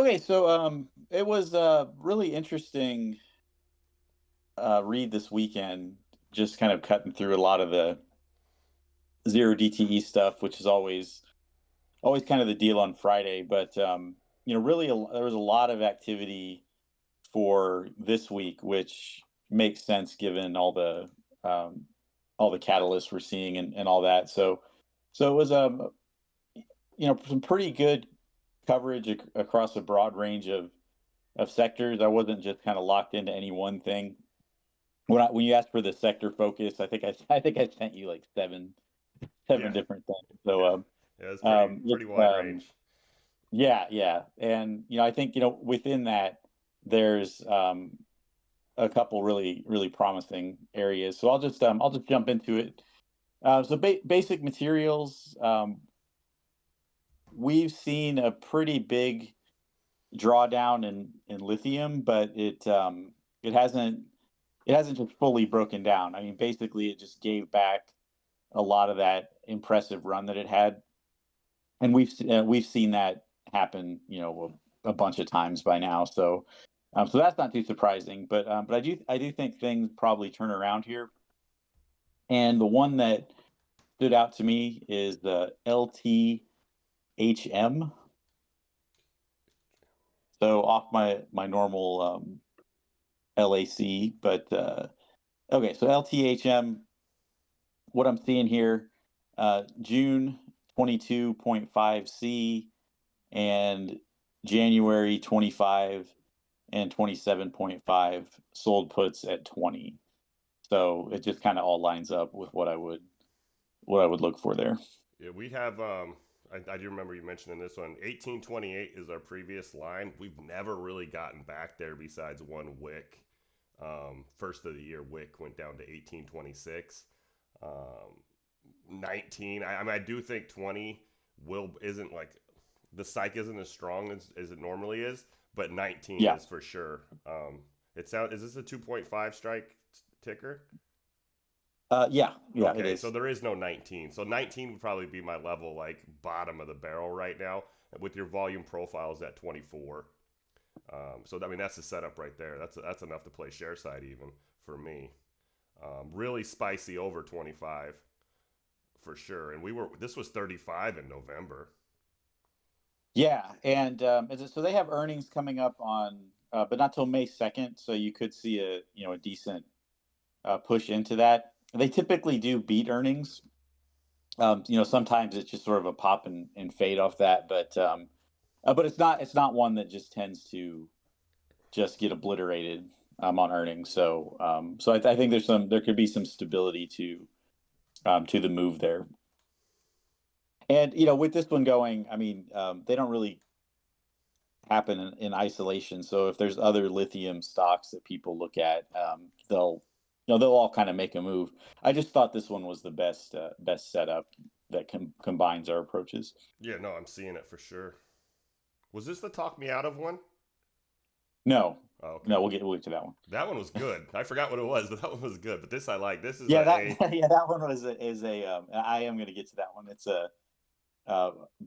Okay, so it was a really interesting read this weekend. Just kind of cutting through a lot of the zero DTE stuff, which is always kind of the deal on Friday. But really, there was a lot of activity for this week, which makes sense given um, all the catalysts we're seeing and all that. So it was some pretty good coverage across a broad range of sectors. I wasn't just kind of locked into any one thing. When you asked for the sector focus, I think I sent you like seven Yeah, different things. So yeah, yeah. It's pretty just wide range. yeah, yeah, and I think within that there's a couple really promising areas. So I'll just jump into it. Basic materials, we've seen a pretty big drawdown in lithium, but it hasn't it hasn't just fully broken down. I mean, basically, it just gave back a lot of that impressive run that it had, and we've seen that happen, a bunch of times by now. So that's not too surprising. But I do think things probably turn around here, and the one that stood out to me is the LTHM. So off my normal LAC, but okay, so LTHM, what I'm seeing here, June 22.5 C and January 25 and 27.5 sold puts at 20. So it just kind of all lines up with what I would look for there. Yeah, we have. I do remember you mentioning this one. 1828 is our previous line. We've never really gotten back there besides one wick. First of the year, wick went down to 1826. 19. I mean, I do think 20 will isn't like the psych isn't as strong as it normally is, but 19 Yeah. is for sure. It sound is this a 2.5 strike ticker? Yeah, it Okay, so is. there is no 19. So 19 would probably be my level, like bottom of the barrel right now, with your volume profiles at 24. I mean, that's the setup right there. That's enough to play share side even for me. Really spicy over 25 for sure. And this was 35 in November. Yeah, and so they have earnings coming up on, but not till May 2nd. So you could see a decent push into that. They typically do beat earnings. Sometimes it's just sort of a pop and fade off that, but it's not one that just tends to just get obliterated on earnings. So I think there could be some stability to the move there. And with this one going, I mean, they don't really happen in isolation. So if there's other lithium stocks that people look at, they'll all kind of make a move. I just thought this one was the best setup that combines our approaches. Yeah, no, I'm seeing it for sure. Was this the talk me out of one? No, Oh, okay. no, we'll get to that one. That one was good. I forgot what it was, but that one was good. But this I like. This is Yeah, a that A. yeah, that one is a. I am going to get to that one. It's a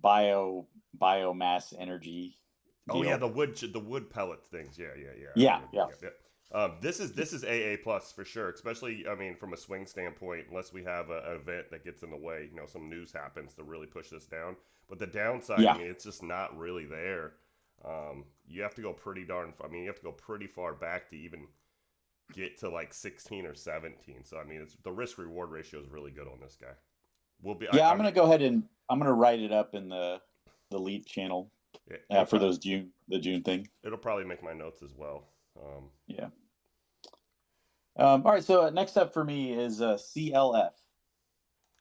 biomass energy Oh yeah, deal. the wood pellet things. Yeah, yeah, yeah. I Yeah, remember. yeah, Yeah, yeah. This is AA plus for sure. Especially, I mean, from a swing standpoint, unless we have an event that gets in the way, some news happens to really push this down. But the downside, I yeah. mean, it's just not really there. You have to go pretty darn. I mean, you have to go pretty far back to even get to like 16 or 17. So I mean, it's the risk reward ratio is really good on this guy. We'll be. Yeah, I'm going to go ahead and I'm going to write it up in the lead channel It'll for probably those the June thing. it'll probably make my notes as well. Um, Yeah. All right. So next up for me is CLF,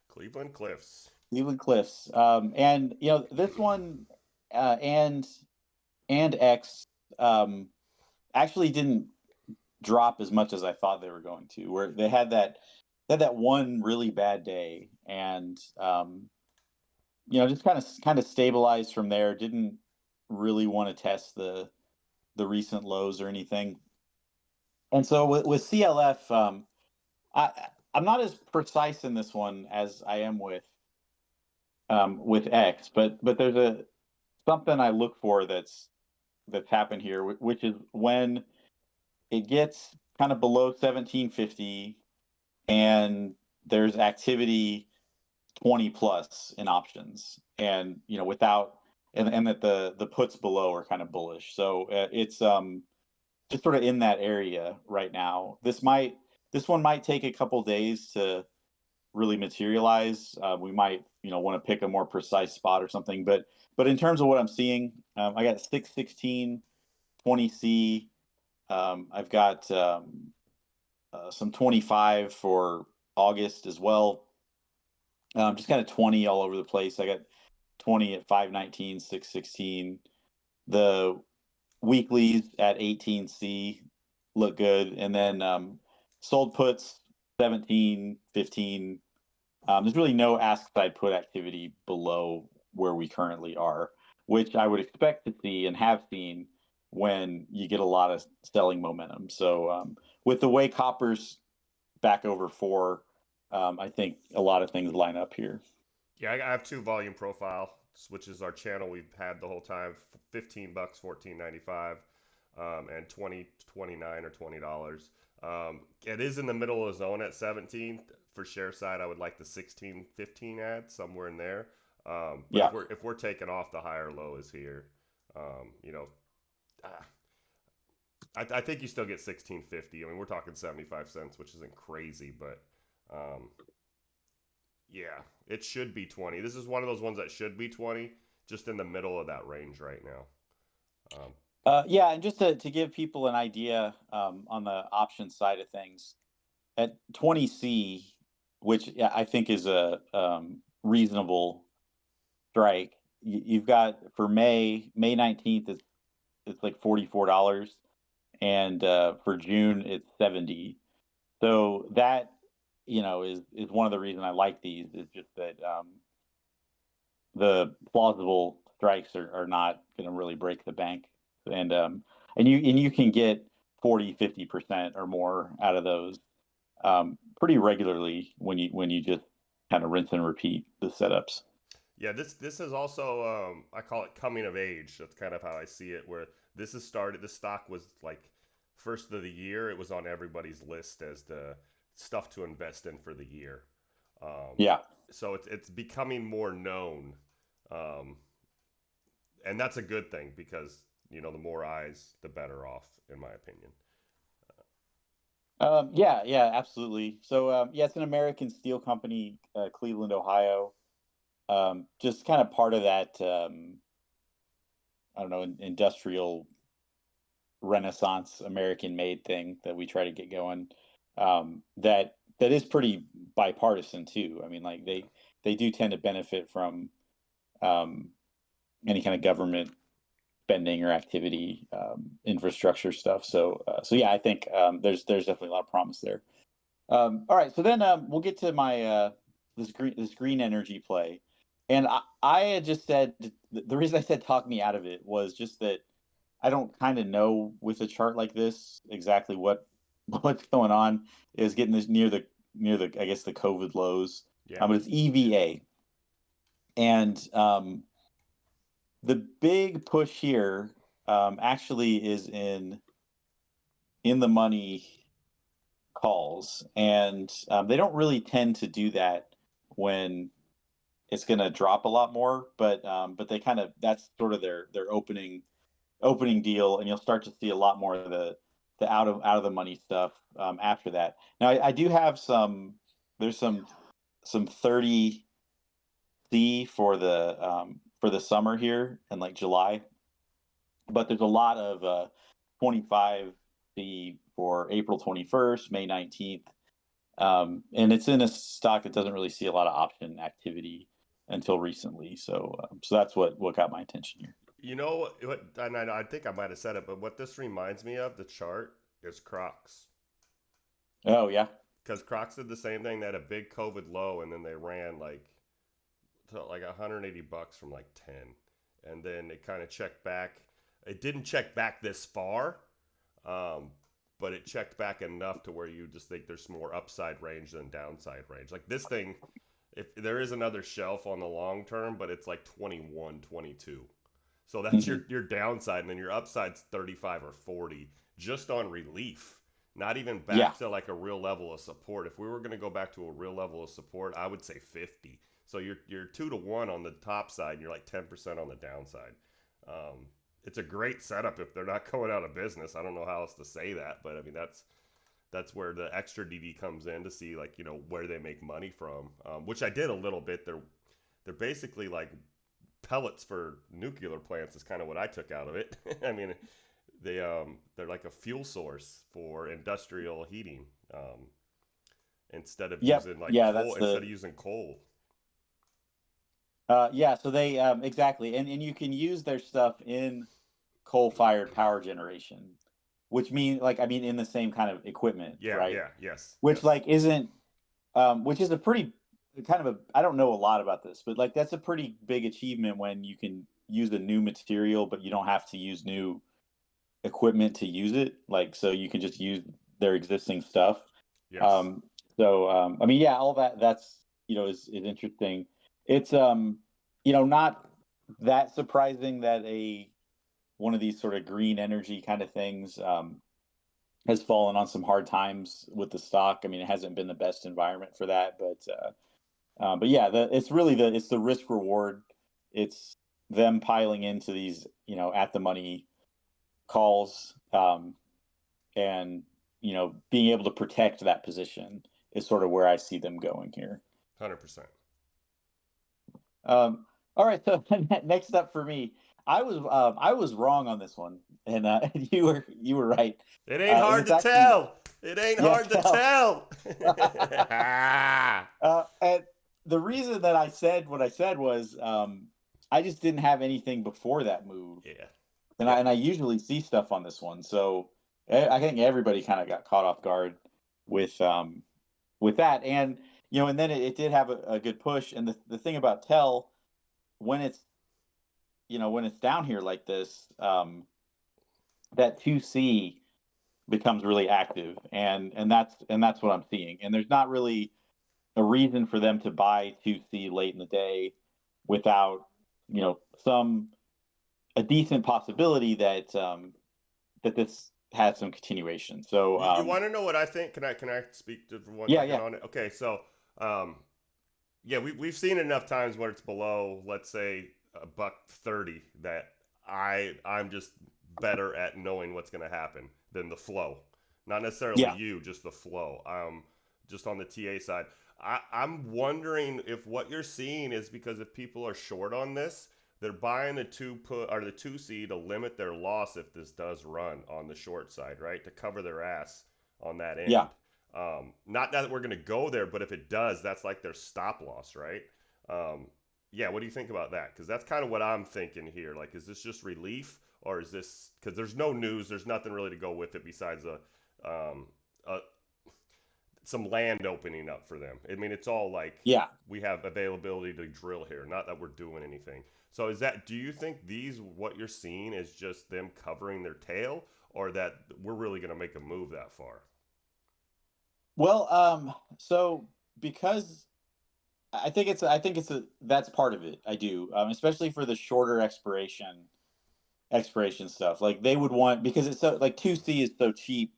Cleveland Cliffs. Cleveland Cliffs, and this one and X um, actually didn't drop as much as I thought they were going to. Where they had that one really bad day, and just kind of stabilized from there. Didn't really want to test the recent lows or anything. And so with CLF, I'm not as precise in this one as I am with X, but there's a something I look for that's happened here, which is when it gets kind of below 1750 and there's activity 20 plus in options, and without, and that the puts below are kind of bullish. So it's just sort of in that area right now. This one might take a couple days to really materialize. We might want to pick a more precise spot or something, but in terms of what I'm seeing, I got 616 20C. I've got some 25 for August as well. Just kind of 20 all over the place. I got 20 at 519, 616. The weeklies at 18C look good. And then sold puts 17, 15. There's really no ask side put activity below where we currently are, which I would expect to see and have seen when you get a lot of selling momentum. So with the way copper's back over four, I think a lot of things line up here. Yeah, I have two volume profile, which is our channel we've had the whole time. $15, 14.95, and 20.29 or $20. It is in the middle of the zone at 17. For share side, I would like the 16.15 ad somewhere in there. But Yeah. if we're taking off, the higher low is here. You know, ah, I think you still get 16.50. I mean, we're talking 75 cents, which isn't crazy, but um, yeah, it should be 20. This is one of those ones that should be 20, just in the middle of that range right now. Um, Yeah, and just to give people an idea on the option side of things, at 20C, which yeah, I think is a reasonable strike, you've got for May 19th, it's like $44, and for June it's 70. So that is one of the reasons I like these, is just that the plausible strikes are not going to really break the bank, and you can get 40-50% or more out of those pretty regularly when you just kind of rinse and repeat the setups. yeah, this is also I call it coming of age. That's kind of how I see it. Where this has started. This stock was like first of the year. It was on everybody's list as the stuff to invest in for the year. Um, Yeah. so it's becoming more known, um, and that's a good thing because the more eyes, the better off, in my opinion. Yeah, yeah, absolutely. So yeah, it's an American steel company, Cleveland, Ohio. Just kind of part of that, I don't know, industrial Renaissance American made thing that we try to get going. That is pretty bipartisan too. I mean, like they do tend to benefit from um, any kind of government spending or activity, infrastructure stuff. So yeah, I think there's definitely a lot of promise there. All right, so then we'll get to my this green energy play, and I had just said the reason I said talk me out of it was just that I don't kind of know with a chart like this exactly what's going on. Is getting this near the I guess the COVID lows. Yeah. But it's EVA, and the big push here actually is in the money calls, and they don't really tend to do that when it's going to drop a lot more. But they kind of, that's sort of their opening deal, and you'll start to see a lot more of the out of the money stuff after that. Now I do have some. There's some 30C for the summer here in like July, but there's a lot of 25C for April 21st, May 19th. And it's in a stock that doesn't really see a lot of option activity until recently. So that's what got my attention here. You know what? And I think I might have said it, but what this reminds me of, the chart, is Crocs. Oh yeah. Because Crocs did the same thing. They had a big COVID low, and then they ran like to like $180 from like 10, and then it kind of checked back. It didn't check back this far, um, but it checked back enough to where you just think there's more upside range than downside range. Like this thing, if there is another shelf on the long term, but it's like 21, 22. So that's Hmm. your downside, and then your upside's 35 or 40 just on relief. Not even Yeah. back to like a real level of support. If we were going to go back to a real level of support, I would say 50. So you're 2 to 1 on the top side, and you're like 10% on the downside. Um, it's a great setup if they're not going out of business. I don't know how else to say that, but I mean that's where the extra DD comes in to see like where they make money from, which I did a little bit. They're basically like pellets for nuclear plants is kind of what I took out of it. I mean, they're like a fuel source for industrial heating, instead of Yep. using like Yeah, that's coal instead the of using coal. yeah, so they exactly. And you can use their stuff in coal-fired power generation, which mean like I mean in the same kind of equipment, Yeah, right? yeah, yes, Which yes, like isn't which is a pretty kind of a I don't know a lot about this, but like that's a pretty big achievement when you can use a new material, but you don't have to use new equipment to use it. Like so you can just use their existing stuff. yes. Um, I mean, yeah, all that's is interesting. It's not that surprising that a one of these sort of green energy kind of things has fallen on some hard times with the stock. I mean, it hasn't been the best environment for that, but yeah, it's really it's the risk reward. It's them piling into these at the money calls, and being able to protect that position is sort of where I see them going here. 100%. All right, so next up for me, I was wrong on this one, and you were right, It ain't and hard it's to actually tell. It ain't yeah hard to tell. tell. And the reason that I said what I said was I just didn't have anything before that move, Yeah. and I Yep. and I usually see stuff on this one, so I think everybody kind of got caught off guard with with that, and and then it did have a good push, and the thing about Tell when it's down here like this, that 2C becomes really active, and that's what I'm seeing, and there's not really a reason for them to buy 2C late in the day without some a decent possibility that this has some continuation. So You want to know what I think? Can I speak for one yeah, second yeah, on it? Okay, so um, yeah, we've seen enough times where it's below, let's say, $1.30 that I'm just better at knowing what's going to happen than the flow. Not necessarily yeah. you, just the flow. Just on the TA side, I'm wondering if what you're seeing is because if people are short on this, they're buying the 2C to limit their loss if this does run on the short side, right? To cover their ass on that Yeah. end. Not that we're going to go there, but if it does, that's like their stop loss, right? Um, yeah, what do you think about that? Because that's kind of what I'm thinking here. Like, is this just relief, or is this because there's no news, there's nothing really to go with it besides um, a some land opening up for them. I mean, it's all like Yeah. we have availability to drill here, not that we're doing anything. So is that do you think these what you're seeing is just them covering their tail or that we're really going to make a move that far? Well, so because I think it's a that's part of it. I do, especially for the shorter expiration stuff. Like they would want because it's so like 2C is so cheap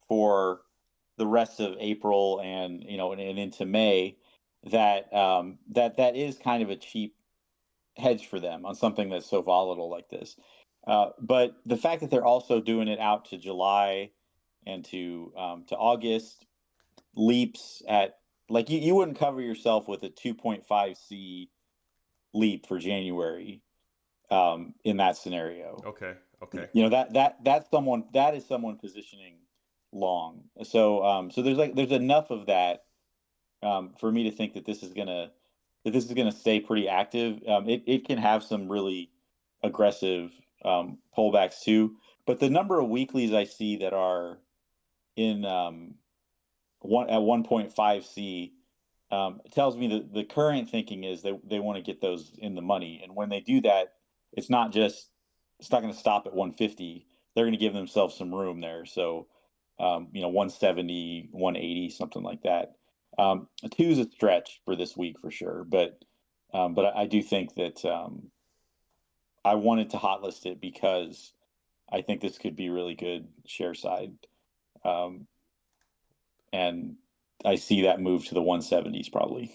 for the rest of April and and into May that is kind of a cheap hedge for them on something that's so volatile like this. But the fact that they're also doing it out to July and to August leaps at like you wouldn't cover yourself with a 2.5C leap for January in that scenario. Okay, okay. That is someone positioning long. So there's enough of that for me to think that this is gonna stay pretty active. It can have some really aggressive pullbacks too, but the number of weeklies I see that are in one at 1.5C tells me that the current thinking is they want to get those in the money, and when they do that, it's not just it's not going to stop at 150. They're going to give themselves some room there. So 170, 180, something like that. A two is a stretch for this week for sure, but I do think that I wanted to hot list it because I think this could be really good share side. Um, and I see that move to the 170s probably.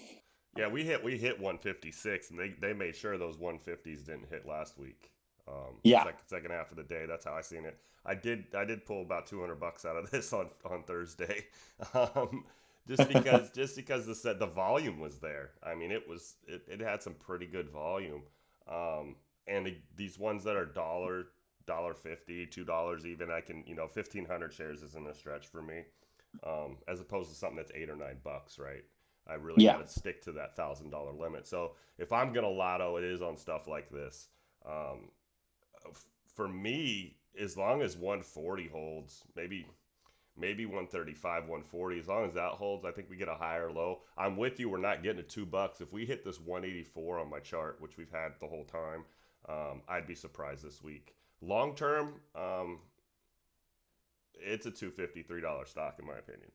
Yeah, we hit 156, and they made sure those 150s didn't hit last week. Yeah. Second half of the day, that's how I seen it. I did pull about $200 out of this on Thursday, um, just because the volume was there. I mean, it had some pretty good volume, and these ones that are dollar 50, $2 even, I can 1,500 shares isn't a stretch for me, as opposed to something that's $8 or $9, right? I really got Yeah. to stick to that $1,000 limit. So if I'm gonna lotto, it is on stuff like this. Um, for me, as long as 140 holds, maybe 135, 140, as long as that holds, I think we get a higher low. I'm with you. We're not getting to $2. If we hit this 184 on my chart, which we've had the whole time, I'd be surprised this week. Long term, it's a $253 stock in my opinion.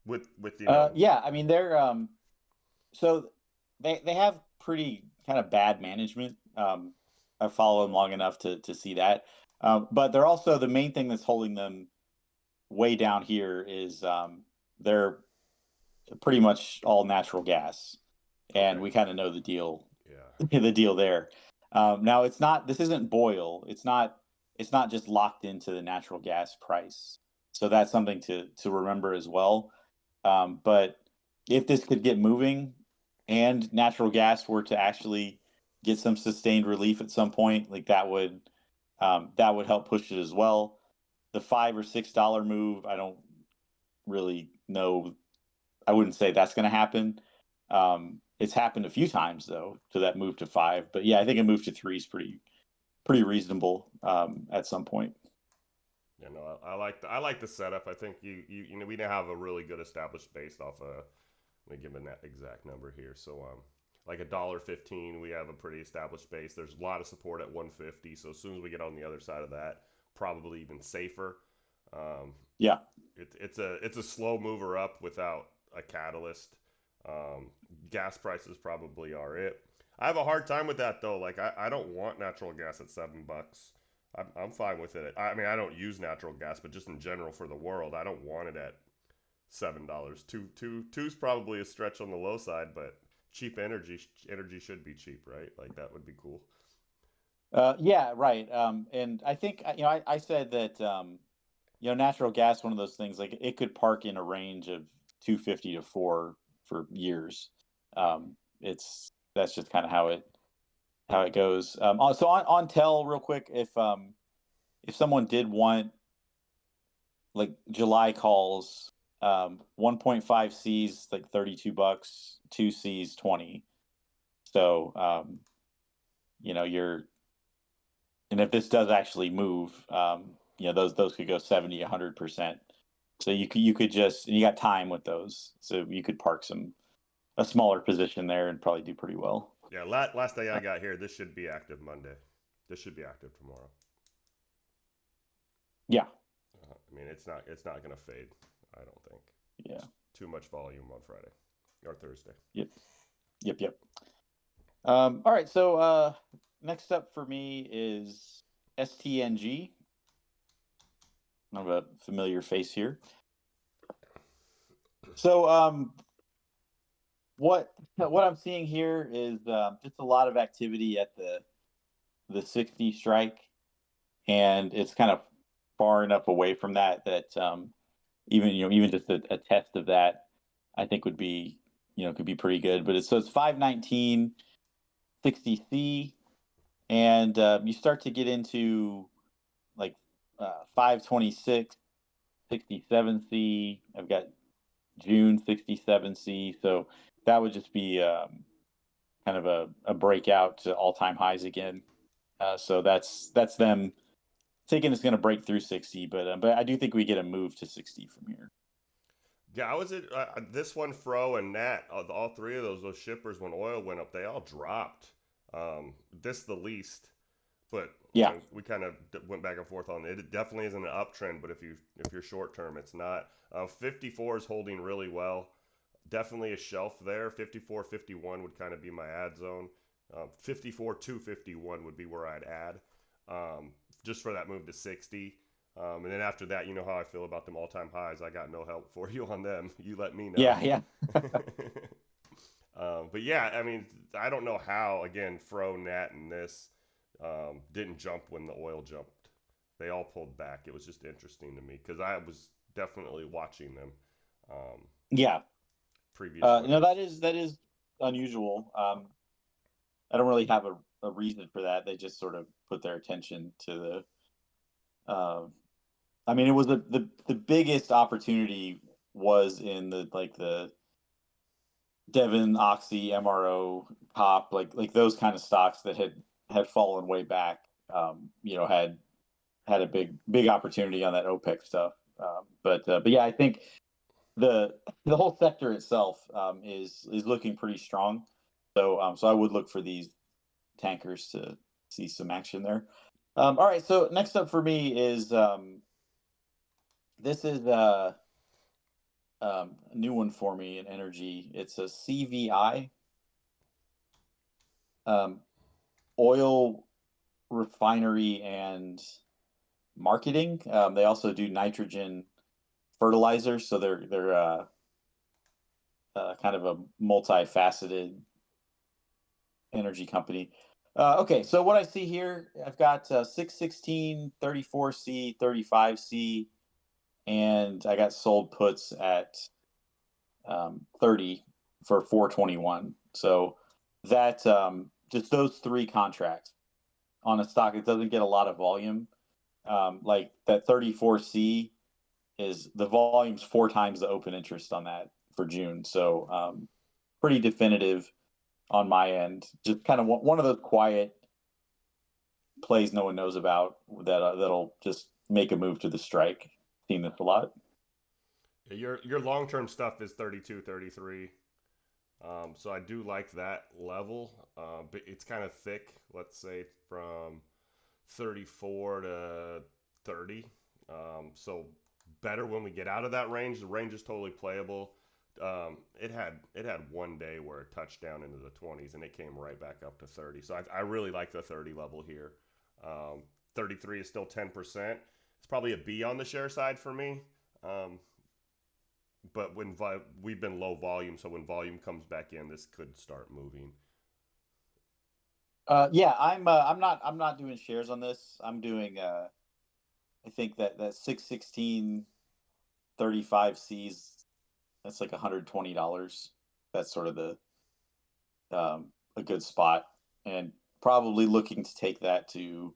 With Yeah, I mean they're so they have pretty kind of bad management. I follow them long enough to see that. But they're also the main thing that's holding them way down here is they're pretty much all natural gas, and Okay, we kind of know the deal, yeah, the deal there. Now it's not. This isn't Boyle. It's not. It's not just locked into the natural gas price. So that's something to remember as well. But if this could get moving, and natural gas were to actually get some sustained relief at some point, like that would help push it as well. The $5 or $6 move, I don't really know. I wouldn't say that's going to happen. It's happened a few times though to that move to five, but yeah, I think a move to three is pretty reasonable at some point. I like the setup. I think we now have a really good established base off a. Let me give an exact number here. So like $1.15, we have a pretty established base. There's a lot of support at 150. So as soon as we get on the other side of that, probably even safer. Um, Yeah. it's a slow mover up without a catalyst. Um, Gas prices probably are it. I have a hard time with that though. Like I don't want natural gas at $7. I'm fine with it. I mean, I don't use natural gas, but just in general for the world, I don't want it at $7. Two's probably a stretch on the low side, but cheap energy should be cheap, right? Like that would be cool. Yeah, right. And I think I said that natural gas one of those things like it could park in a range of 250 to 4 for years. It's That's just kind of how it goes. So on tell real quick, if someone did want like July calls, 1.5 C's like $32, 2 C's 20. So you're and if this does actually move, those could go 70, 100%. So you could just and you got time with those, so you could park a smaller position there and probably do pretty well. Yeah, last thing I got here. This should be active Monday. This should be active tomorrow. Yeah, I mean, it's not gonna fade. I don't think. yeah, Too much volume on Friday or Thursday. yep, yep. All right, so next up for me is STNG. I have a familiar face here. So what I'm seeing here is just a lot of activity at the 60 strike, and it's kind of far enough away from that even just a test of that I think would be could be pretty good. But it's 519 60C, and you start to get into like 526 67C. I've got June 67C, so that would just be kind of a breakout to all time highs again. So that's them thinking it's going to break through 60, but I do think we get a move to 60 from here. Yeah, I was at this one, Fro and Nat. All three of those shippers, when oil went up, they all dropped. This the least, but Yeah, we kind of went back and forth on it. It definitely isn't an uptrend, but if you're short term, it's not. 54 is holding really well. Definitely a shelf there. 54, 51 would kind of be my ad zone. 54 251 would be where I'd add, just for that move to 60. And then after that, you know how I feel about them all-time highs. I got no help for you on them. You let me know. Yeah, yeah. But yeah, I mean, I don't know how, again, Fro, Nat, and this didn't jump when the oil jumped. They all pulled back. It was just interesting to me because I was definitely watching them Yeah. previous No, winners. that is unusual. I don't really have a reason for that. They just sort of put their attention to uh, I mean, it was the biggest opportunity was in the like the Devon, Oxy, MRO, Pop, like those kind of stocks that had fallen way back. You know, had a big opportunity on that OPEC stuff. But yeah, I think the whole sector itself is looking pretty strong. So I would look for these tankers to see some action there. All right, so next up for me is this is a new one for me in energy. It's a CVI, um, oil refinery and marketing. They also do nitrogen fertilizers, so they're kind of a multifaceted energy company. Okay, so what I see here, I've got 616, 34C, 35C, and I got sold puts at 30 for 421. So that just those three contracts on a stock that doesn't get a lot of volume, like that 34C is the volume's four times the open interest on that for June. So pretty definitive on my end. Just kind of one of those quiet plays no one knows about that'll just make a move to the strike. Seen this a lot. Yeah, your long term stuff is 32, 33. So I do like that level, but it's kind of thick. Let's say from 34 to 30. So better when we get out of that range. The range is totally playable. It had one day where it touched down into the 20s and it came right back up to 30. So I really like the 30 level here. 33 is still 10%. It's probably a B on the share side for me. Um, but we've been low volume, so when volume comes back in, this could start moving. Yeah, I'm not doing shares on this. I'm doing I think that 616 35 C's, that's like $120. That's sort of the a good spot, and probably looking to take that to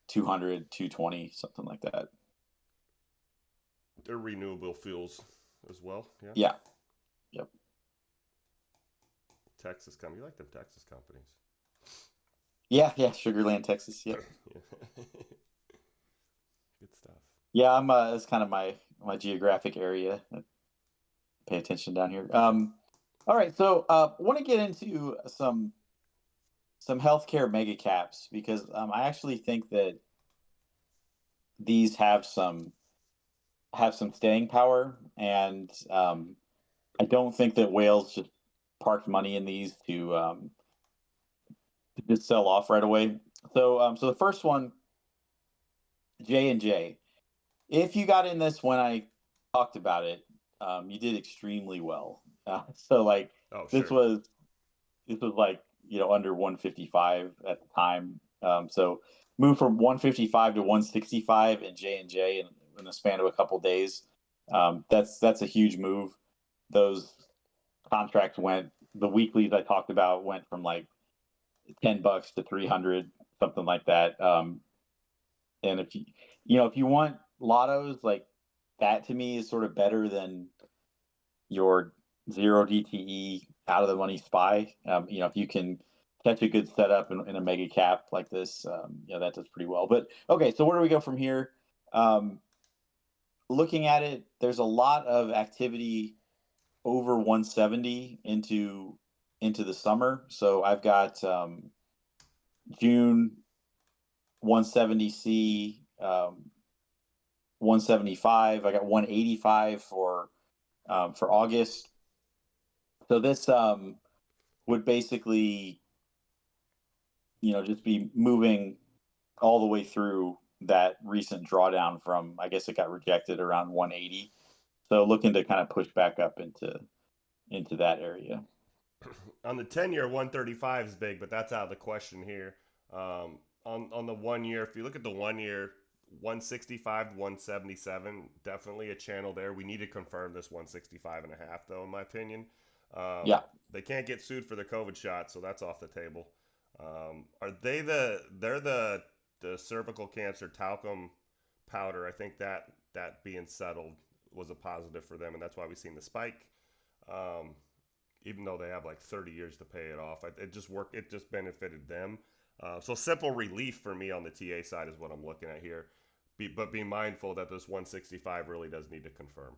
200, 220, something like that. They're renewable fuels as well. Yeah, Yeah. Yep. Texas company. You like them Texas companies? Yeah, yeah, Sugarland, Texas. Yep. Yeah. Good stuff. Yeah, I'm it's kind of my geographic area. I pay attention down here. All right, so want to get into some healthcare mega caps because I actually think that these have some staying power, and I don't think that whales just parked money in these to just sell off right away. So the first one, J&J. If you got in this when I talked about it, you did extremely well. So like Oh, this sure. was this was like under 155 at the time. So moved from 155 to 165 in J&J in the span of a couple days. That's a huge move. Those contracts went the weeklies I talked about went from like $10 to 300, something like that. And if you want lottos, like that to me is sort of better than your zero DTE out of the money spy. If you can catch a good setup in a mega cap like this, that does pretty well. But okay, so where do we go from here? Looking at it, there's a lot of activity over 170 into the summer. So I've got June 170C, 175. I got 185 for August. So this would basically just be moving all the way through that recent drawdown from, I guess it got rejected around 180. So looking to kind of push back up into that area. On the 10-year, 135 is big, but that's out of the question here. On the 1 year, if you look at the 1 year, 165 177, definitely a channel there. We need to confirm this 165 and a half, though, in my opinion. Yeah. They can't get sued for the COVID shot, so that's off the table. Are they the cervical cancer talcum powder? I think that being settled was a positive for them, and that's why we've seen the spike. Um, Even though they have like 30 years to pay it off, it just worked. It just benefited them. So simple relief for me on the TA side is what I'm looking at here. But be mindful that this 165 really does need to confirm.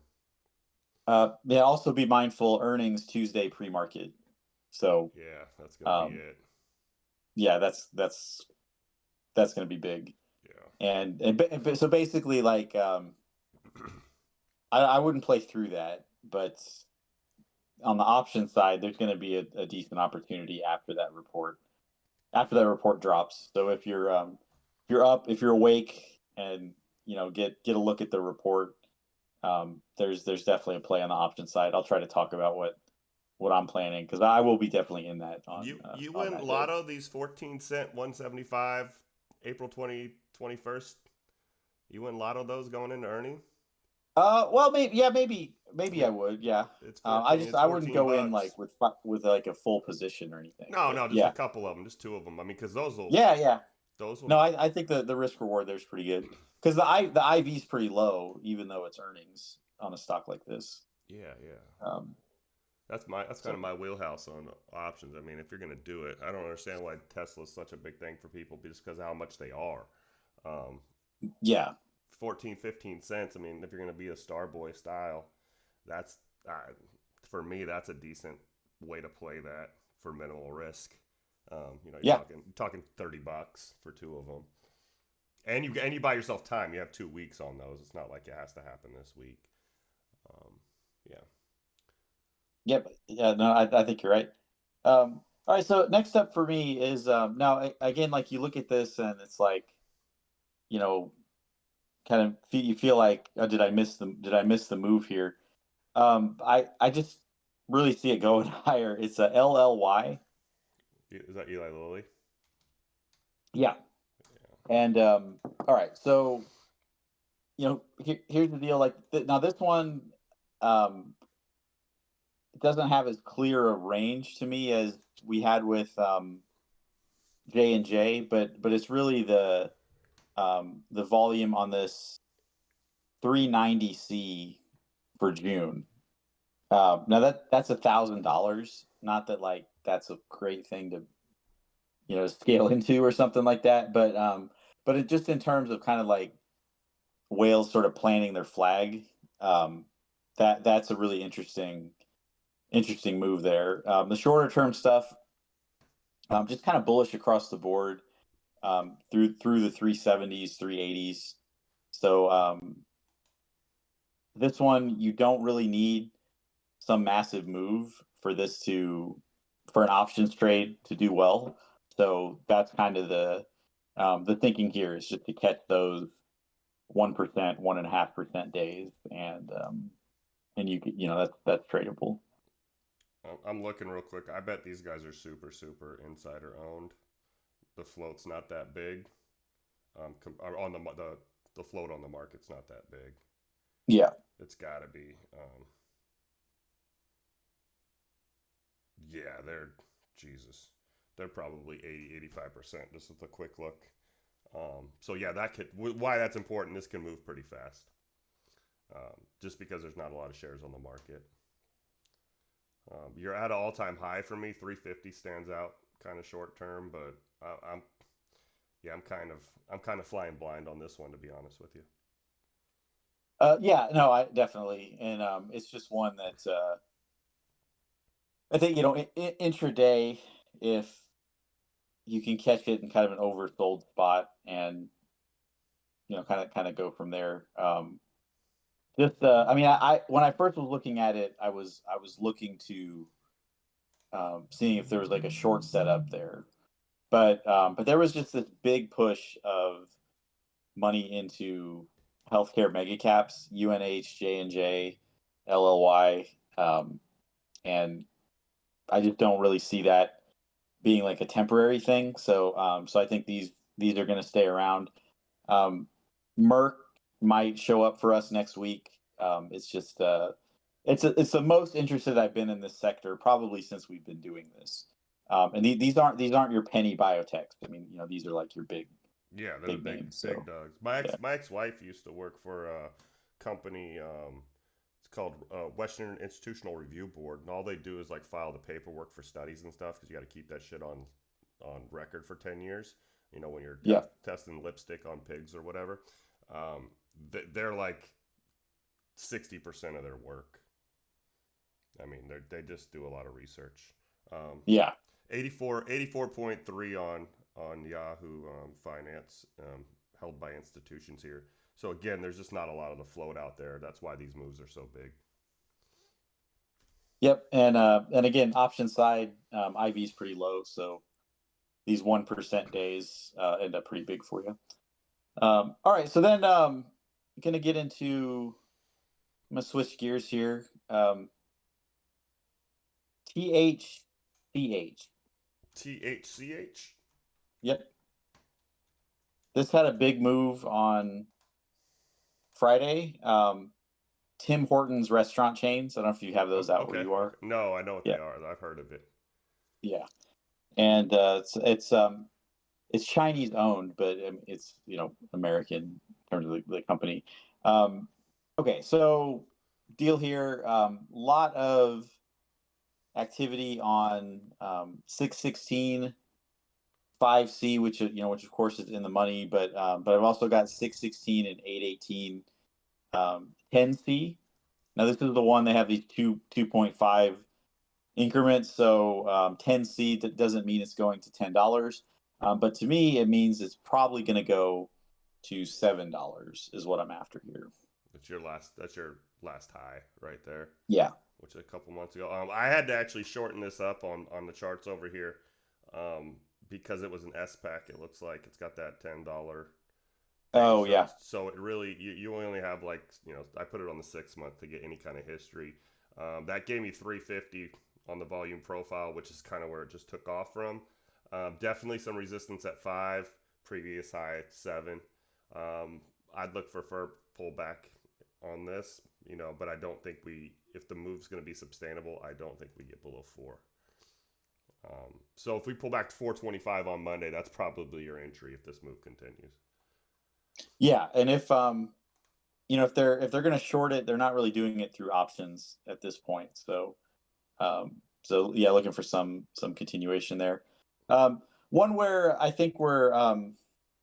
Yeah. Also be mindful earnings Tuesday pre-market. So Yeah, that's gonna be um, it. yeah, that's going to be big. Yeah. And so basically, like, I wouldn't play through that, but on the option side, there's going to be a decent opportunity after that report drops. So if you're up, if you're awake, and get a look at the report, there's definitely a play on the option side. I'll try to talk about what I'm planning, because I will be definitely in that You on win that day. Lotto these 14 cent 175 April 21st. You win Lotto those going into earning. Well, maybe Yeah, I would, yeah. it's I 14. just It's I wouldn't 14 go in bucks. like with like a full position or anything, No, but no, just a yeah, couple of them, just two of them. I mean, because yeah. those No, will. I think the risk reward there's pretty good, because the IV is pretty low, even though it's earnings on a stock like this. Yeah, yeah. Um, That's kind so of my wheelhouse on options. I mean, if you're gonna do it, I don't understand why Tesla's such a big thing for people, just because of how much they are. Um, yeah, 14, 15 cents. I mean, if you're gonna be a Starboy style, that's uh, for me. That's a decent way to play that for minimal risk. You're yeah, talking $30 for two of them, and you buy yourself time. You have 2 weeks on those. It's not like it has to happen this week. Um, yeah. yep, yeah. No, I think you're right. All right, so next up for me is, now, again, like, you look at this and it's like, you know kind of you feel like, oh, did I miss the move here? I just really see it going higher. It's a LLY. Is that Eli Lilly? Yeah. And all right, so here's the deal. Like, now this one, um, doesn't have as clear a range to me as we had with J&J, but it's really the volume on this 390C for June. Now that's $1,000. Not that, like, that's a great thing to scale into or something like that, but it just, in terms of kind of like whales sort of planting their flag, that's a really interesting move there. The shorter term stuff, just kind of bullish across the board, through the 370s, 380s. So this one, you don't really need some massive move for an options trade to do well. So that's kind of the thinking here, is just to catch those 1%, 1.5% days, and that's tradable. I'm looking real quick. I bet these guys are super, super insider owned. The float's not that big. On the float on the market's not that big. Yeah, It's got to be. Yeah, they're Jesus. They're probably 80, 85% just with a quick look. So yeah, that could why that's important. This can move pretty fast, just because there's not a lot of shares on the market. You're at an all-time high for me. 350 stands out kind of short term, but I'm yeah, I'm kind of flying blind on this one, to be honest with you. yeah, no, I definitely, and it's just one that, I think, intraday, if you can catch it in kind of an oversold spot, and kind of go from there. Just, I mean, when I first was looking at it, I was looking to, seeing if there was like a short setup there. but there was just this big push of money into healthcare mega caps, UNH, J&J, LLY, and I just don't really see that being like a temporary thing. So I think these are going to stay around. Um, Merck might show up for us next week. It's just it's the most interested I've been in this sector probably since we've been doing this. And these aren't your penny biotechs. I mean, these are like your Yeah, they're the big big names. big So dogs. yeah, My ex wife used to work for a company. It's called Western Institutional Review Board, and all they do is like file the paperwork for studies and stuff because you got to keep that shit on record for 10 years. You know, when you're yeah, testing lipstick on pigs or whatever, um, they're like 60% of their work. I mean, they just do a lot of research. Um, yeah. 84.3 on Yahoo Finance, held by institutions here. So again, there's just not a lot of the float out there. That's why these moves are so big. Yep, and again, option side, IV is pretty low, so these 1% days end up pretty big for you. All right, so then I'm gonna get into. I'm gonna switch gears here. THCH. THCH. Yep, this had a big move on Friday. Tim Hortons restaurant chains. I don't know if you have Oh, those out where okay, you are. okay. No, I know what Yeah, they are. I've heard of it. yeah, and it's Chinese owned, but it's American in terms of the company. Um, okay, so deal here. Lot of activity on 616 5C, which of course is in the money, but I've also got 616 and 818 10C. Now this is the one they have these 2.5 increments. So 10C doesn't mean it's going to $10. But to me, it means it's probably going to go to $7 is what I'm after here. That's your last. That's your last high right there, Yeah. which is a couple months ago. I had to actually shorten this up on the charts over here, because it was an S pack. It looks like it's got that $10 thing. Oh So yeah. so it really you only have like I put it on the 6 month to get any kind of history. That gave me 350 on the volume profile, which is kind of where it just took off from. Definitely some resistance at 5, previous high at 7. I'd look for pullback on this, but I don't think if the move's going to be sustainable, I don't think we get below 4. So if we pull back to 425 on Monday, that's probably your entry if this move continues. Yeah, and if they're going to short it, they're not really doing it through options at this point. So yeah, looking for some continuation there. One where I think we're a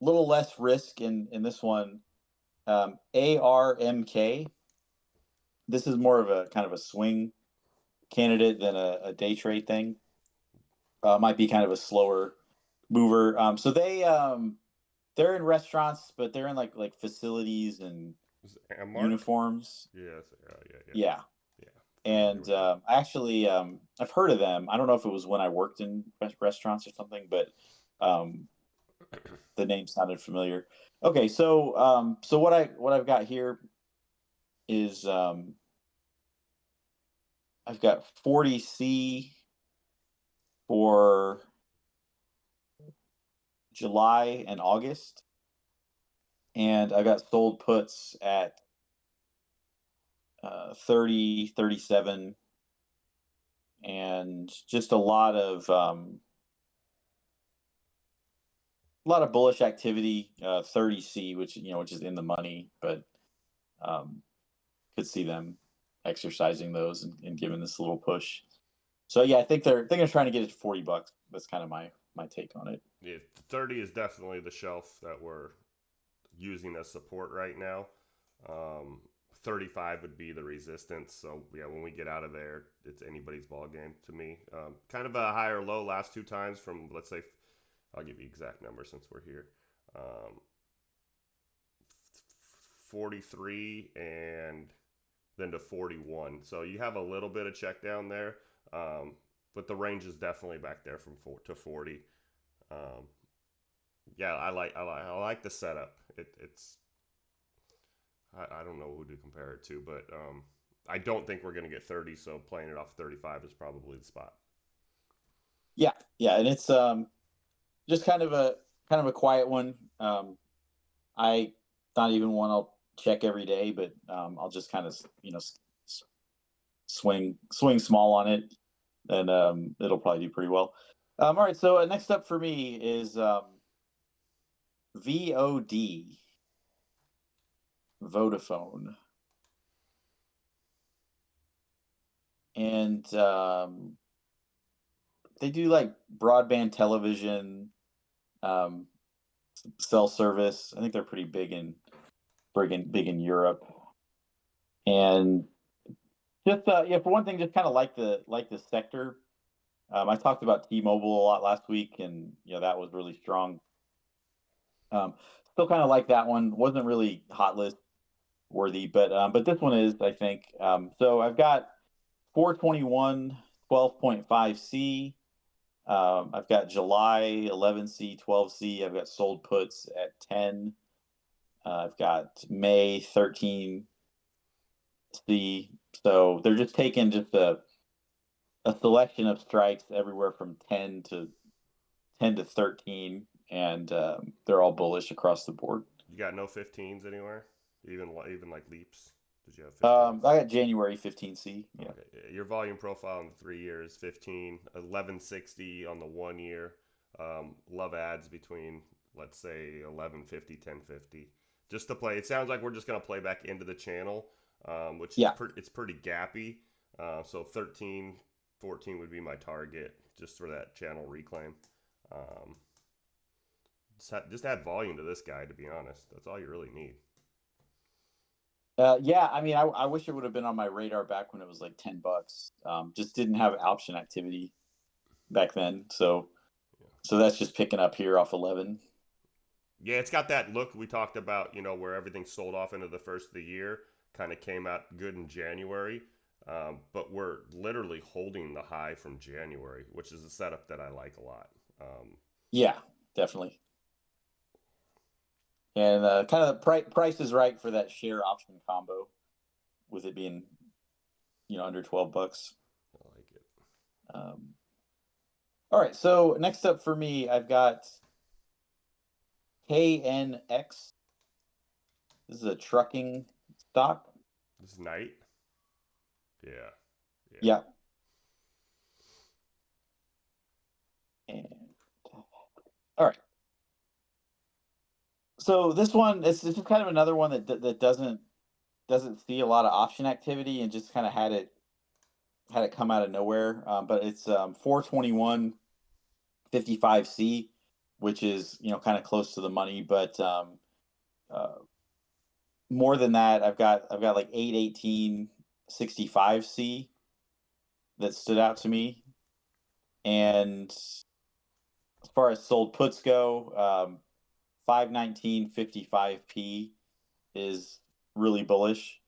little less risk in this one. ARMK. This is more of a kind of a swing candidate than a day trade thing. Might be kind of a slower mover. So they're in restaurants, but they're in like facilities and Mark? uniforms. Yes, yeah, yeah, Yeah, yeah. Familiar and with them. actually, I've heard of them. I don't know if it was when I worked in restaurants or something, but um, the name sounded familiar. Okay, so what I've got here is I've got 40C for July and August, and I got sold puts at 30, 37, and just a lot of bullish activity. 30C, which is in the money, but um, could see them exercising those and giving this a little push. So yeah, I think they're trying to get it to $40. That's kind of my take on it. Yeah, 30 is definitely the shelf that we're using as support right now. Um, 35 would be the resistance. So yeah, when we get out of there, it's anybody's ball game to me. Kind of a higher low last 2 times from, let's say, I'll give you exact number since we're here. Um, 43 and then to 41. So you have a little bit of check down there, but the range is definitely back there from 4 to 40. Yeah, I like the setup. It's I don't know who to compare it to, but I don't think we're going to get 30. So playing it off 35 is probably the spot. Yeah, yeah, and it's just kind of a quiet one. I not even one I'll check every day, but I'll just kind of swing small on it, and it'll probably do pretty well. All right, so next up for me is VOD, Vodafone, and they do like broadband television, um, cell service. I think they're pretty big in Europe, and just yeah, for one thing, just kind of like the sector. I talked about T-Mobile a lot last week, and that was really strong. Um, Still kind of like that one. Wasn't really hot list worthy, but this one is, I think. So I've got 421 12.5C. I've got July 11C 12C. I've got sold puts at 10. I've got May 13C. So they're just taking just a selection of strikes everywhere from 10 to 13, and they're all bullish across the board. You got no 15s anywhere, even like leaps. Did you have 15s? I got January 15C. Yeah. Okay, your volume profile in the 3 year is 15, 1160 on the 1 year. Love ads between, let's say, 1150, 1050. Just to play. It sounds like we're just gonna play back into the channel, which is Yeah. it's pretty gappy. So 13, 14 would be my target just for that channel reclaim. Um, just add volume to this guy. To be honest, that's all you really need. Yeah, I mean, I wish it would have been on my radar back when it was like $10. Just didn't have option activity back then, Yeah. so that's just picking up here off 11. Yeah, it's got that look we talked about, where everything sold off into the first of the year, kind of came out good in January. But we're literally holding the high from January, which is a setup that I like a lot. Yeah, definitely. And kind of price is right for that share option combo, with it being under $12. I like it. Um, all right, so next up for me, I've got KNX. This is a trucking stock. This night, yeah, yeah. Yeah. And all right. So this one, this is kind of another one that doesn't see a lot of option activity, and just kind of had it come out of nowhere. But it's 421 55C, which is kind of close to the money, but uh, more than that, I've got like 818 65C that stood out to me. And as far as sold puts go, 519 55P is really bullish.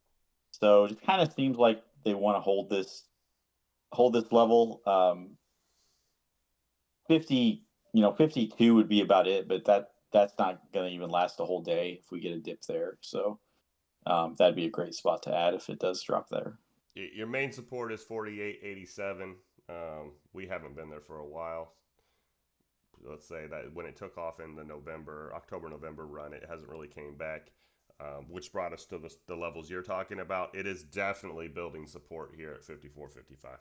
So it kind of seems like they want to hold this level. 50, 52 would be about it, but that's not going to even last a whole day if we get a dip there. So that'd be a great spot to add if it does drop there. Your main support is 48.87. We haven't been there for a while. Let's say that when it took off in the October, November run, it hasn't really came back, which brought us to the levels you're talking about. It is definitely building support here at 54.55.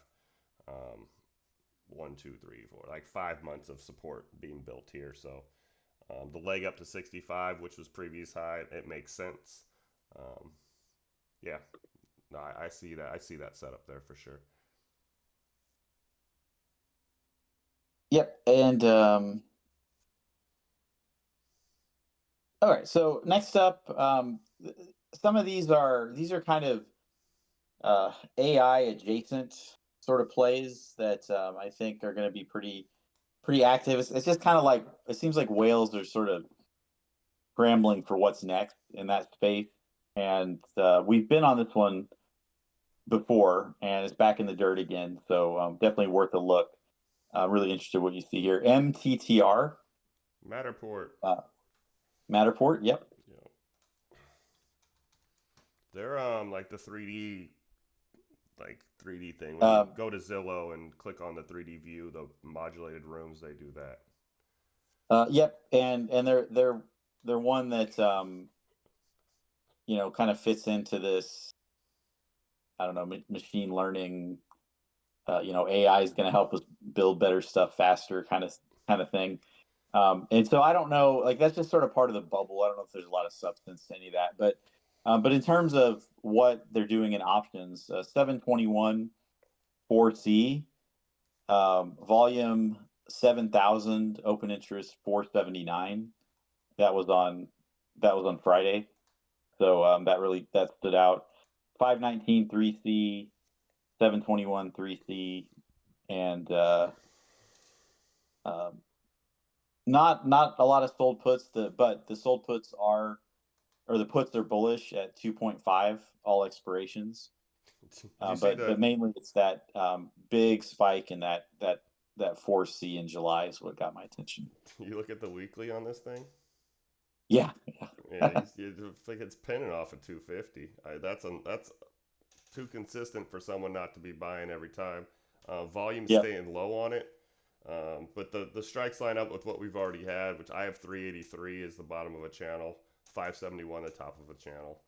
1, 2, 3, 4, like 5 months of support being built here. So the leg up to 65, which was previous high, it makes sense. Um, yeah, no, I see that. I see that setup there for sure. Yep. And all right. So next up, some of these are kind of AI adjacent sort of plays that I think are going to be pretty active. It's just kind of like, it seems like whales are sort of scrambling for what's next in that space, and we've been on this one before, and it's back in the dirt again. So definitely worth a look. Really interested what you see here. MTTR. Matterport. Uh, Matterport, yep. You know, they're like the 3D, like 3D thing. When you Um, go to Zillow and click on the 3D view, the modulated rooms, they do that. yep, and they're one that kind of fits into this. I don't know, machine learning. AI is going to help us build better stuff faster, kind of thing. And so I don't know, like that's just sort of part of the bubble. I don't know if there's a lot of substance to any of that, but in terms of what they're doing in options, 721 4C, volume 7,000, open interest 479. That was on Friday, so that stood out. 519 3C, 721 3C, and um, not a lot of sold puts. But the sold puts are or the puts are bullish at 2.5 all expirations. Did you see But the? mainly it's that big spike in that 4C in July is what got my attention. You look at the weekly on this thing. Yeah, Yeah, yeah, you think it's pinning off at 250. That's too consistent for someone not to be buying every time. Volume yeah, staying low on it. But the strikes line up with what we've already had, which I have 383 is the bottom of a channel, 571 the top of a channel.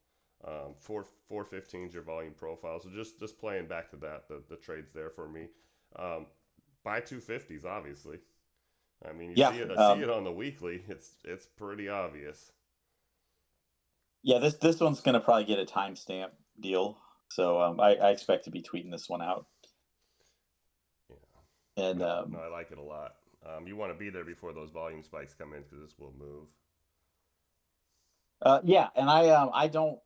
415 is your volume profile. So just playing back to that, the trades there for me. Um, buy 250s, obviously. I mean, yeah. I see it on the weekly. It's pretty obvious. Yeah, this one's gonna probably get a timestamp deal, so I expect to be tweeting this one out. Yeah. And No, I like it a lot. You want to be there before those volume spikes come in because this will move. yeah, and I don't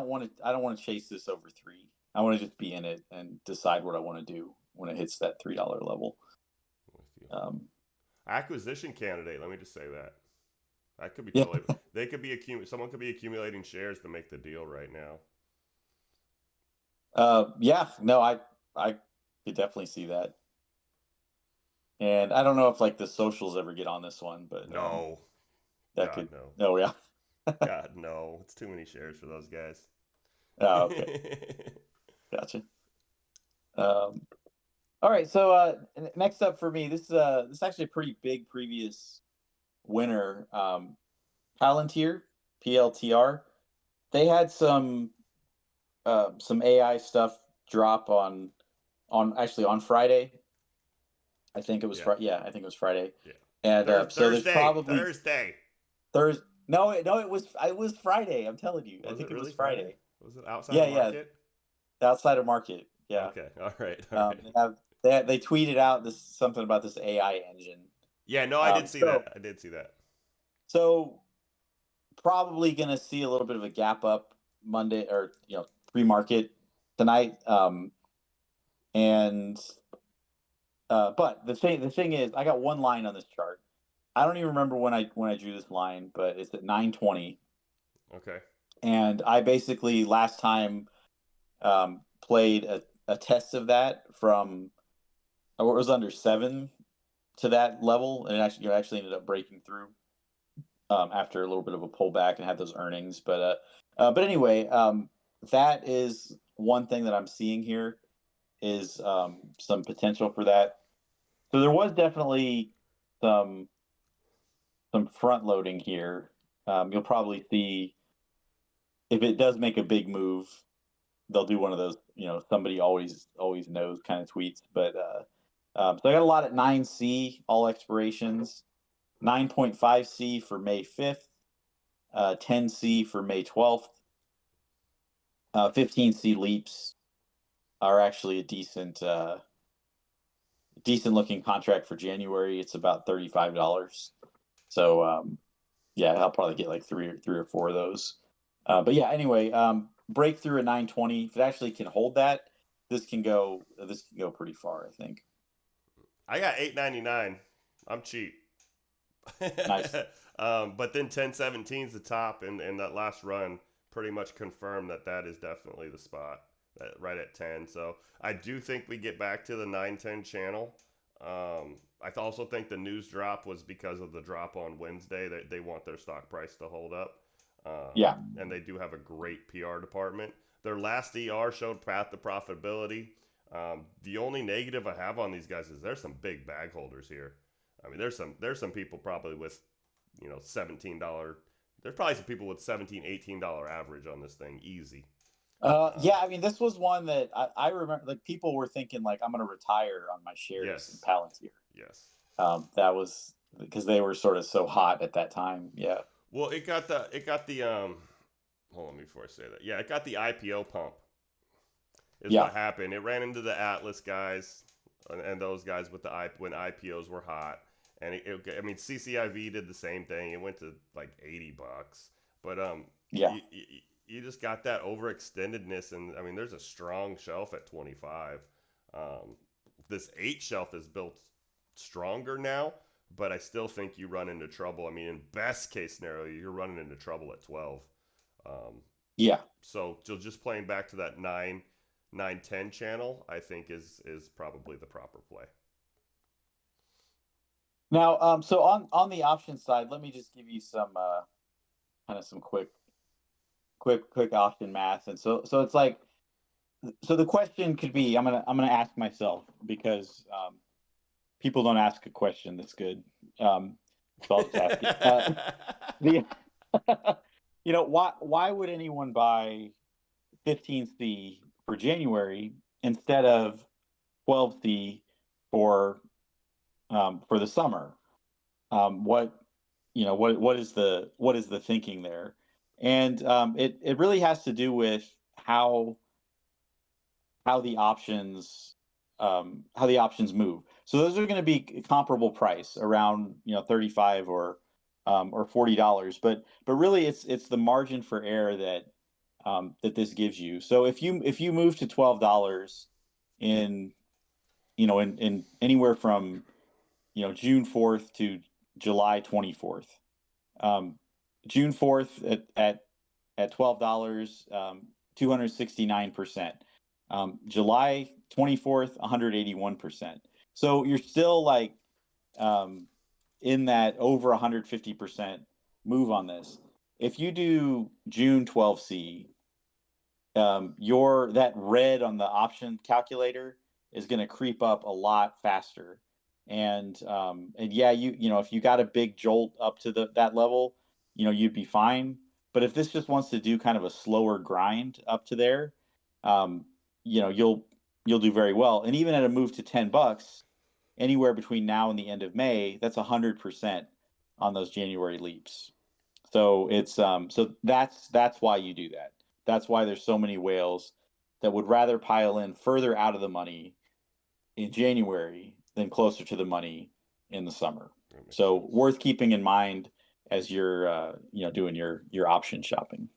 want to chase this over three. I want to just be in it and decide what I want to do when it hits that $3 level. With you. Um, Acquisition candidate. Let me just say that. That could be yeah, totally. They could be someone could be accumulating shares to make the deal right now. yeah, no, I could definitely see that. And I don't know if like the socials ever get on this one, but No, that God could. no, Oh yeah. God no. It's too many shares for those guys. Oh, okay, gotcha. Um, all right, so next up for me, this is actually a pretty big previous winner. Palantir, PLTR. They had some AI stuff drop on actually on Friday. I think it was Yeah, Friday. Yeah, I think it was Friday. yeah. And so there's probably Thursday. Thursday. No, no, it was Friday. I'm telling you. I Was it think it was really Friday? Friday. Was it outside Yeah, of yeah. market? Outside of market. Yeah. Okay, all right, all right. They tweeted out this something about this AI engine. Yeah, no, I did Um, see so that. I did see that. so probably going to see a little bit of a gap up Monday or pre-market tonight. And but the thing is, I got one line on this chart. I don't even remember when I drew this line, but it's at 920, Okay. and I basically last time played a test of that from it was under 7 to that level, and it actually ended up breaking through after a little bit of a pullback and had those earnings. But anyway, that is one thing that I'm seeing here is some potential for that. So there was definitely some some front loading here. You'll probably see if it does make a big move, they'll do one of those, somebody always knows kind of tweets. But so I got a lot at 9C all expirations, 9.5C for May 5th, 10C for May 12th, 15C leaps are actually a decent looking contract for January. It's about $35. So yeah, I'll probably get like three or four of those. But yeah, anyway, breakthrough at 920. If it actually can hold that, this can go pretty far, I think. I got 8.99. I'm cheap. Nice. But then 10.17 is the top, and that last run pretty much confirmed that is definitely the spot, right at 10. So I do think we get back to the 910 channel. I also think the news drop was because of the drop on Wednesday. They want their stock price to hold up, Yeah. and they do have a great PR department. Their last ER showed path to profitability. The only negative I have on these guys is there's some big bag holders here. I mean, there's some people probably with $17. There's probably some people with $17, $18 average on this thing, easy. Yeah, I mean, this was one that I remember, like, people were thinking, like, I'm going to retire on my shares in Yes, Palantir. yes. That was because they were sort of so hot at that time. Yeah. Well, it got the hold on before I say that. Yeah, it got the IPO pump. Is Yeah. what happened. It ran into the Atlas guys and those guys with the when IPOs were hot. And I mean, CCIV did the same thing. It went to like $80, but Yeah. you just got that overextendedness, and I mean, there's a strong shelf at 25. Um, this 8 shelf is built stronger now, but I still think you run into trouble. I mean, in best case scenario, you're running into trouble at 12. Um, Yeah. so just playing back to that 9, 9, 10 channel, I think is probably the proper play. Now, so on the option side, let me just give you some kind of some quick option math. And so it's like, so the question could be, I'm gonna ask myself, because people don't ask a question that's good. So I'll just ask it. The why would anyone buy 15C for January instead of 12C for the summer? What what is the thinking there? And it really has to do with how the options move. So those are going to be comparable price, around 35 or $40, but really it's the margin for error that this gives you. So if you move to $12 in in anywhere from June 4th to July 24th. June 4th at $12, 269%. July 24th, 181%. So you're still like um, in that over 150% move on this. If you do June 12C, your that red on the option calculator is going to creep up a lot faster. And yeah, if you got a big jolt up to that level, you'd be fine. But if this just wants to do kind of a slower grind up to there, um, you'll do very well. And even at a move to $10, anywhere between now and the end of May, that's 100% on those January leaps. So that's why you do that. That's why there's so many whales that would rather pile in further out of the money in January than closer to the money in the summer. So Sense. worth keeping in mind as you're doing your option shopping.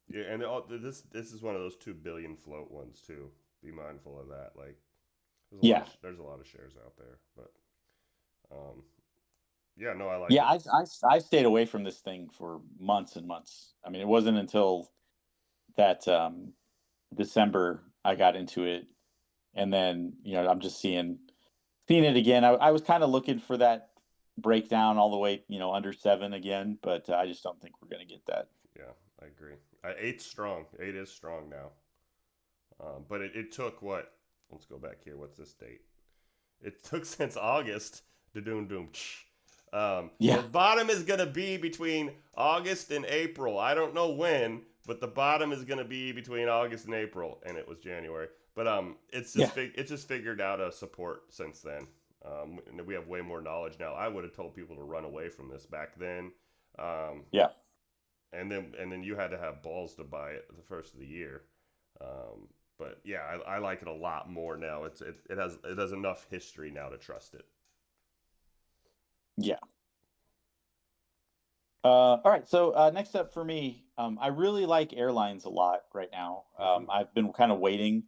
Yeah, and this is one of those 2 billion float ones too. Be mindful of that. Like, Yeah. there's a lot of shares out there, but um, yeah, no, I like Yeah, it. I stayed away from this thing for months and months. I mean, it wasn't until that December I got into it, and then I'm just seeing it again. I was kind of looking for that breakdown all the way under 7 again, but I just don't think we're going to get that. Yeah, I agree. Eight's strong. Eight is strong now. But it took what? Let's go back here. What's this date? It took since August to doom doom. The Yeah, bottom is gonna be between August and April. I don't know when, but the bottom is gonna be between August and April, and it was January. But yeah, it's just figured out a support since then. And we have way more knowledge now. I would have told people to run away from this back then. Um, yeah. and then you had to have balls to buy it the first of the year. But yeah, I like it a lot more now. It has enough history now to trust it. Yeah. All right. So next up for me, I really like airlines a lot right now. Mm-hmm. I've been kind of waiting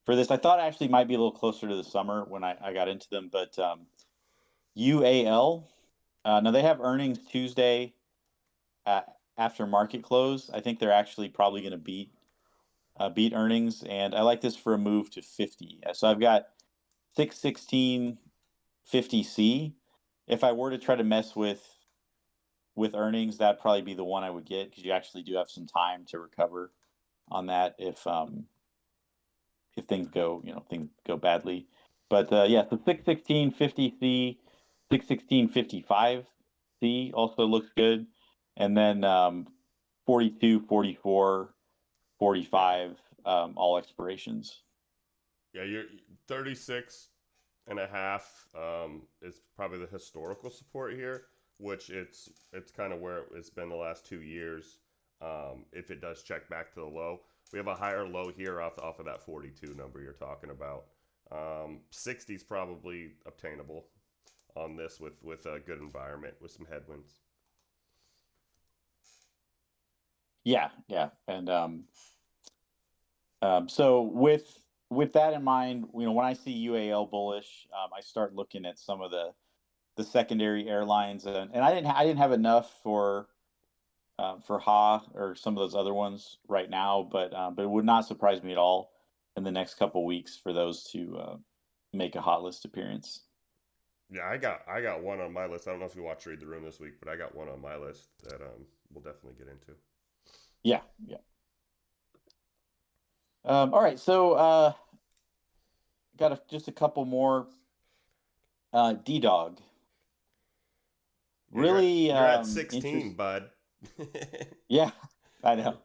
for this. I thought I actually might be a little closer to the summer when I got into them, but UAL. Now they have earnings Tuesday after market close. I think they're actually probably going to beat earnings, and I like this for a move to 50. So I've got 616, 50C. If I were to try to mess with earnings, that'd probably be the one I would get, because you actually do have some time to recover on that if things go badly. But yeah, so 616 50C, 616 55C also looks good, and then 42, 44, Yeah. 45 all expirations. Yeah, you're 36 and a half is probably the historical support here, which it's kind of where it's been the last 2 years. If it does check back to the low, we have a higher low here off of that 42 number you're talking about. 60 is probably obtainable on this with a good environment with some headwinds. Yeah, yeah, and so with that in mind, when I see UAL bullish, I start looking at some of the secondary airlines, and I didn't have enough for Ha or some of those other ones right now, but it would not surprise me at all in the next couple weeks for those to make a hot list appearance. Yeah, I got one on my list. I don't know if you watched Read the Room this week, but I got one on my list that we'll definitely get into. Yeah, yeah. All right, so got just a couple more. D Dog, Yeah, you're at, really you're at interest. 16, bud. Yeah, I know.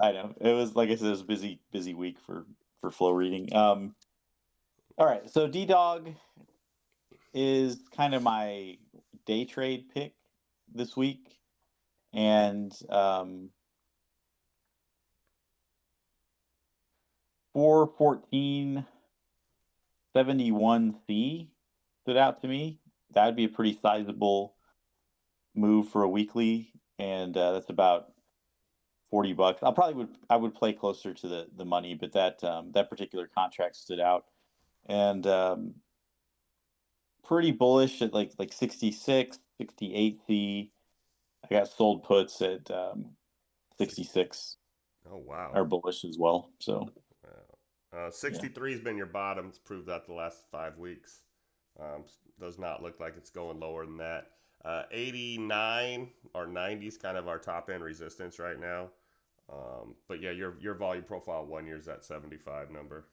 I know. It was, like I said, it was a busy week for flow reading. All right, so D Dog is kind of my day trade pick this week, and 414.71C stood out to me. That would be a pretty sizable move for a weekly, and that's about $40. I would play closer to the money, but that particular contract stood out, and pretty bullish at like 66, 68C. I got sold puts at 66 Oh wow. are bullish as well. So Wow. yeah, 63 has been your bottom. It's proved that the last 5 weeks. Does not look like it's going lower than that. 89 or 90 is kind of our top end resistance right now. But yeah, your volume profile 1 year is that 75 number.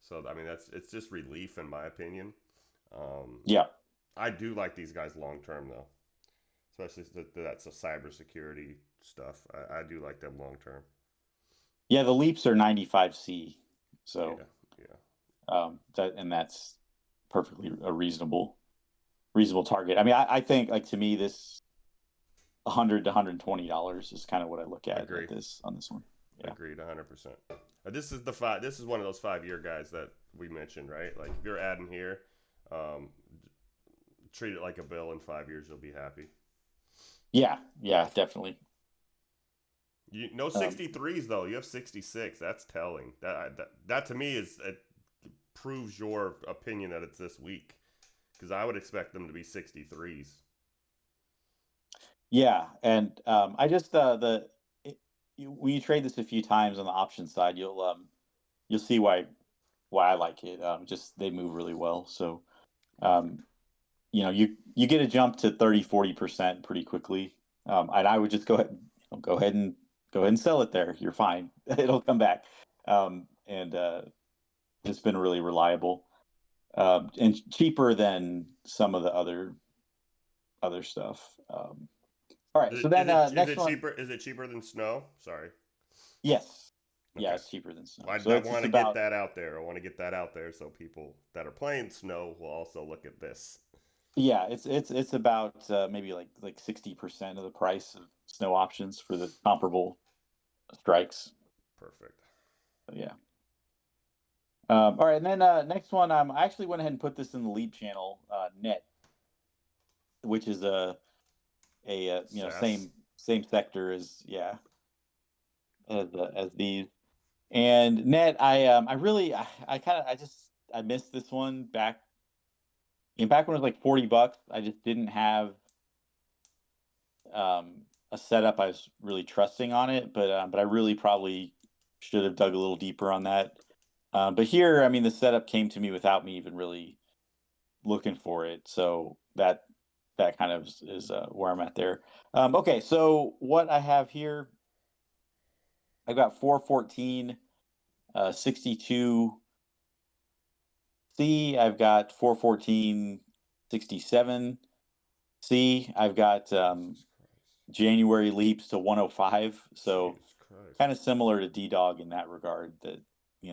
So I mean it's just relief in my opinion. Um, yeah, I do like these guys long term though, especially that's a cybersecurity stuff. I do like them long term. yeah. The leaps are 95C, so Yeah, yeah. that's perfectly a reasonable target. I mean, I think, like, to me, this $100 to $120 is kind of what I look at Agree. this on this one. Yeah. Agreed, 100%. This is the five. This is one of those 5 year guys that we mentioned, right? Like if you're adding here, um, treat it like a bill. In 5 years, you'll be happy. Yeah, yeah, definitely. No Um, 63s though. You have 66. That's telling. That to me is it proves your opinion that it's this week because I would expect them to be 63s. yeah, and I just when you trade this a few times on the option side, you'll see why I like it. Just they move really well. So um, you get a jump to 30-40% pretty quickly. And I would just go ahead and sell it there. You're fine. It'll come back. And it's been really reliable, and cheaper than some of the other stuff. All right, Is so it is then it is next it one. cheaper? Is it cheaper than snow? Sorry. Yes, yeah, Okay. it's cheaper than snow. I, So I it's want to get about. that out there. I want to get that out there so people that are playing snow will also look at this. Yeah, it's about maybe like 60% of the price of snow options for the comparable strikes. Perfect. So, yeah. All right, and then next one, I actually went ahead and put this in the lead channel, net, which is a SAS. same sector as, yeah, as these. And net, I really I kind of I missed this one back when it was like $40. I just didn't have a setup I was really trusting on it, but I really probably should have dug a little deeper on that. But here, I mean, the setup came to me without me even really looking for it. So that kind of is where I'm at there. Okay, so what I have here, I've got 414, 62 C. I've got 414, 67 C. I've got Jesus Christ. January leaps to 105. So Jesus Christ. kind of similar to D Dog in that regard. That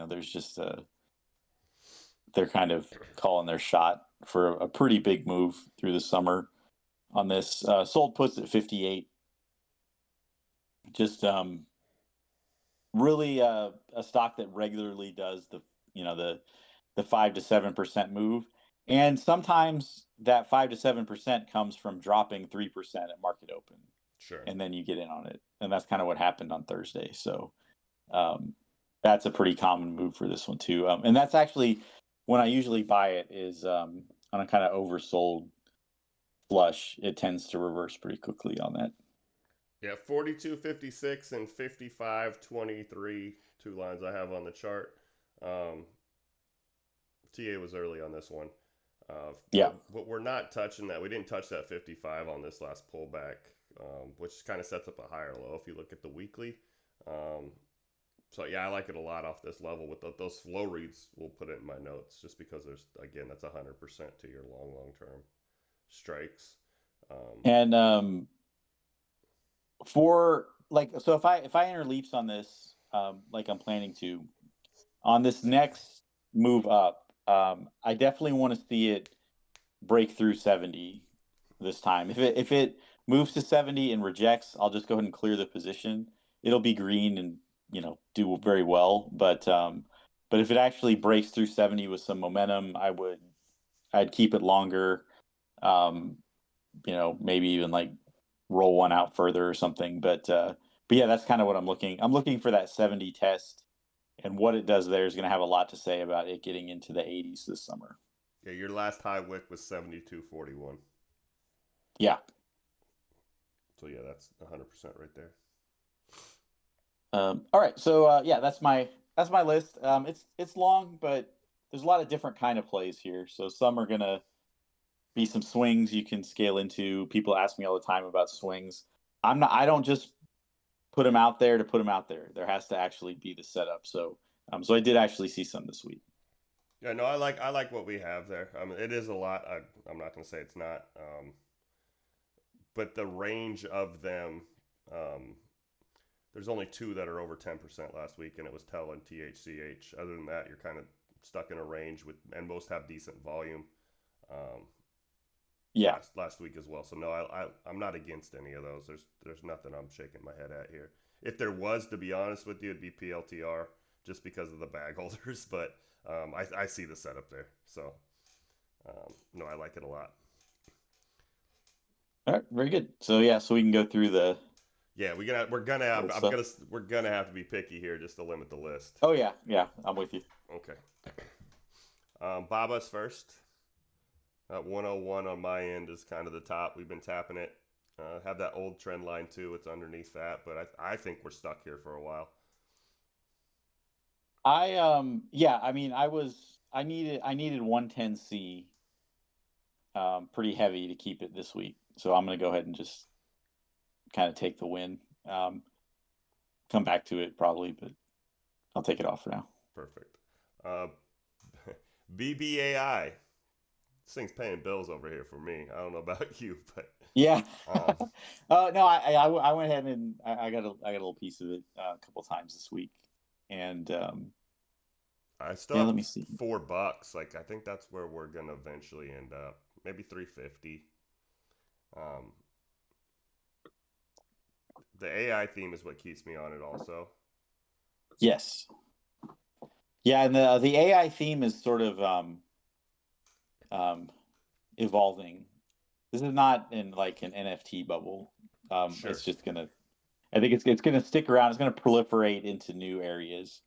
there's just they're kind of calling their shot for a pretty big move through the summer on this. Sold puts at 58. Just really a stock that regularly does the 5 to 7% move, and sometimes that 5 to 7% comes from dropping 3% at market open, Sure. and then you get in on it, and that's kind of what happened on Thursday. So that's a pretty common move for this one too, and that's actually when I usually buy it is on a kind of oversold flush. It tends to reverse pretty quickly on that. Yeah, 42.56 and 55.23, two lines I have on the chart. Um, TA was early on this one. Yeah. But we're not touching that. We didn't touch that 55 on this last pullback, which kind of sets up a higher low if you look at the weekly. Um, so yeah, I like it a lot off this level. With those flow reads, we'll put it in my notes just because there's again that's 100% to your long term strikes. And for like, so if I enter leaps on this, like I'm planning to on this next move up, I definitely want to see it break through 70 this time. If it moves to 70 and rejects, I'll just go ahead and clear the position. It'll be green and do very well. But if it actually breaks through 70 with some momentum, I'd keep it longer. Um, maybe even like roll one out further or something. But yeah, that's kind of what I'm looking. I'm looking for that 70 test, and what it does there is going to have a lot to say about it getting into the 80s this summer. Yeah, your last high wick was 72.41. Yeah. So yeah, that's 100% right there. All right. So yeah, that's my list. It's long, but there's a lot of different kind of plays here. So some are gonna be some swings you can scale into. People ask me all the time about swings. I don't just put them out there to put them out there. There has to actually be the setup. So I did actually see some this week. Yeah, no, I like what we have there. It is a lot. I'm not gonna say it's not, but the range of them, um, there's only two that are over 10% last week, and it was Tell and THCH. Other than that, you're kind of stuck in a range with, and most have decent volume. Um, Yeah. last week as well. So no, I'm not against any of those. There's nothing I'm shaking my head at here. If there was, to be honest with you, it'd be PLTR just because of the bag holders. But I see the setup there. So no, I like it a lot. All right. Very good. So yeah, so we can go through the Yeah, we're gonna have I'm stuff. gonna we're gonna have to be picky here just to limit the list. Oh yeah, yeah. I'm with you. Okay. Baba's first. 101 on my end is kind of the top. We've been tapping it. Have that old trend line too. It's underneath that, but I think we're stuck here for a while. Yeah, I mean I needed 110C pretty heavy to keep it this week. So I'm gonna go ahead and just kind of take the win. Come back to it probably, but I'll take it off for now. Perfect. Uh, BBAI. This thing's paying bills over here for me. I don't know about you, but Yeah. um, No, I went ahead and I got a little piece of it a couple times this week, and I still yeah, have let me see. $4. Like I think that's where we're gonna eventually end up. Maybe 350. Um, the AI theme is what keeps me on it. Also, Yes. Yeah, and the AI theme is sort of um evolving. This is not in like an NFT bubble. sure. It's just gonna. I think it's gonna stick around. It's gonna proliferate into new areas,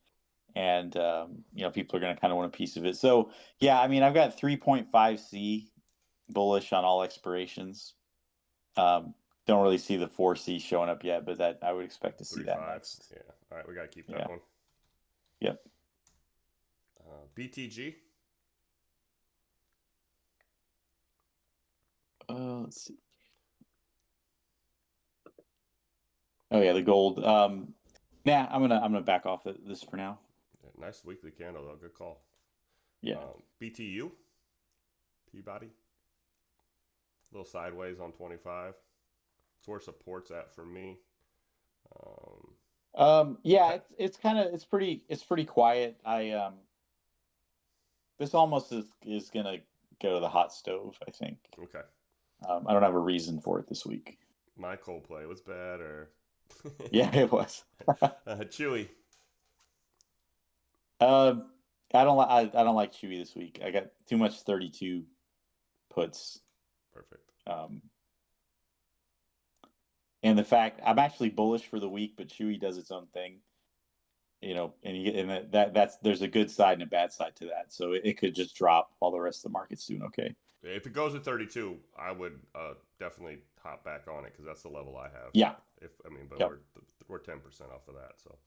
and people are gonna kind of want a piece of it. So yeah, I mean, I've got 3.5C bullish on all expirations. Don't really see the 4C showing up yet, but that I would expect to see Three that five. next. Yeah. All right, we gotta keep that Yeah. one. Yep. BTG. Let's see. Oh yeah, the gold. Nah, I'm gonna back off this for now. Yeah, nice weekly candle though. Good call. Yeah. BTU Peabody, a little sideways on 25. It's where support's at for me. Um, Yeah, it's kind of it's pretty quiet. This almost is gonna go to the hot stove, I think. okay. I don't have a reason for it this week. My Coldplay was bad, or Yeah, it was. Chewy. Um, I don't like Chewy this week. I got too much 32 puts. Perfect. Um, and the fact I'm actually bullish for the week, but Chewy does its own thing. And that's there's a good side and a bad side to that. So it could just drop while the rest of the market's doing okay. If it goes to 32, I would definitely hop back on it because that's the level I have. Yeah. If I mean, but Yep. we're 10% off of that. So,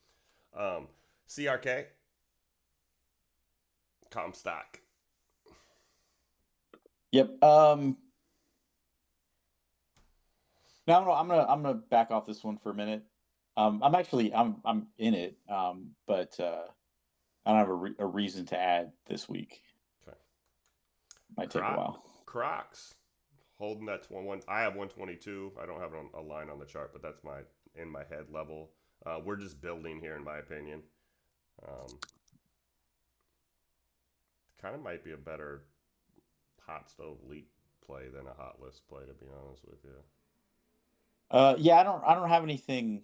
CRK Comstock. Yep. Now I'm gonna back off this one for a minute. I'm in it. But I don't have a reason to add this week. Okay. Might take a while. Crocs holding that one. I have 122. I don't have a line on the chart, but that's my in my head level. We're just building here, in my opinion. Kind of might be a better hot stove leap play than a hot list play, to be honest with you. Yeah, I don't have anything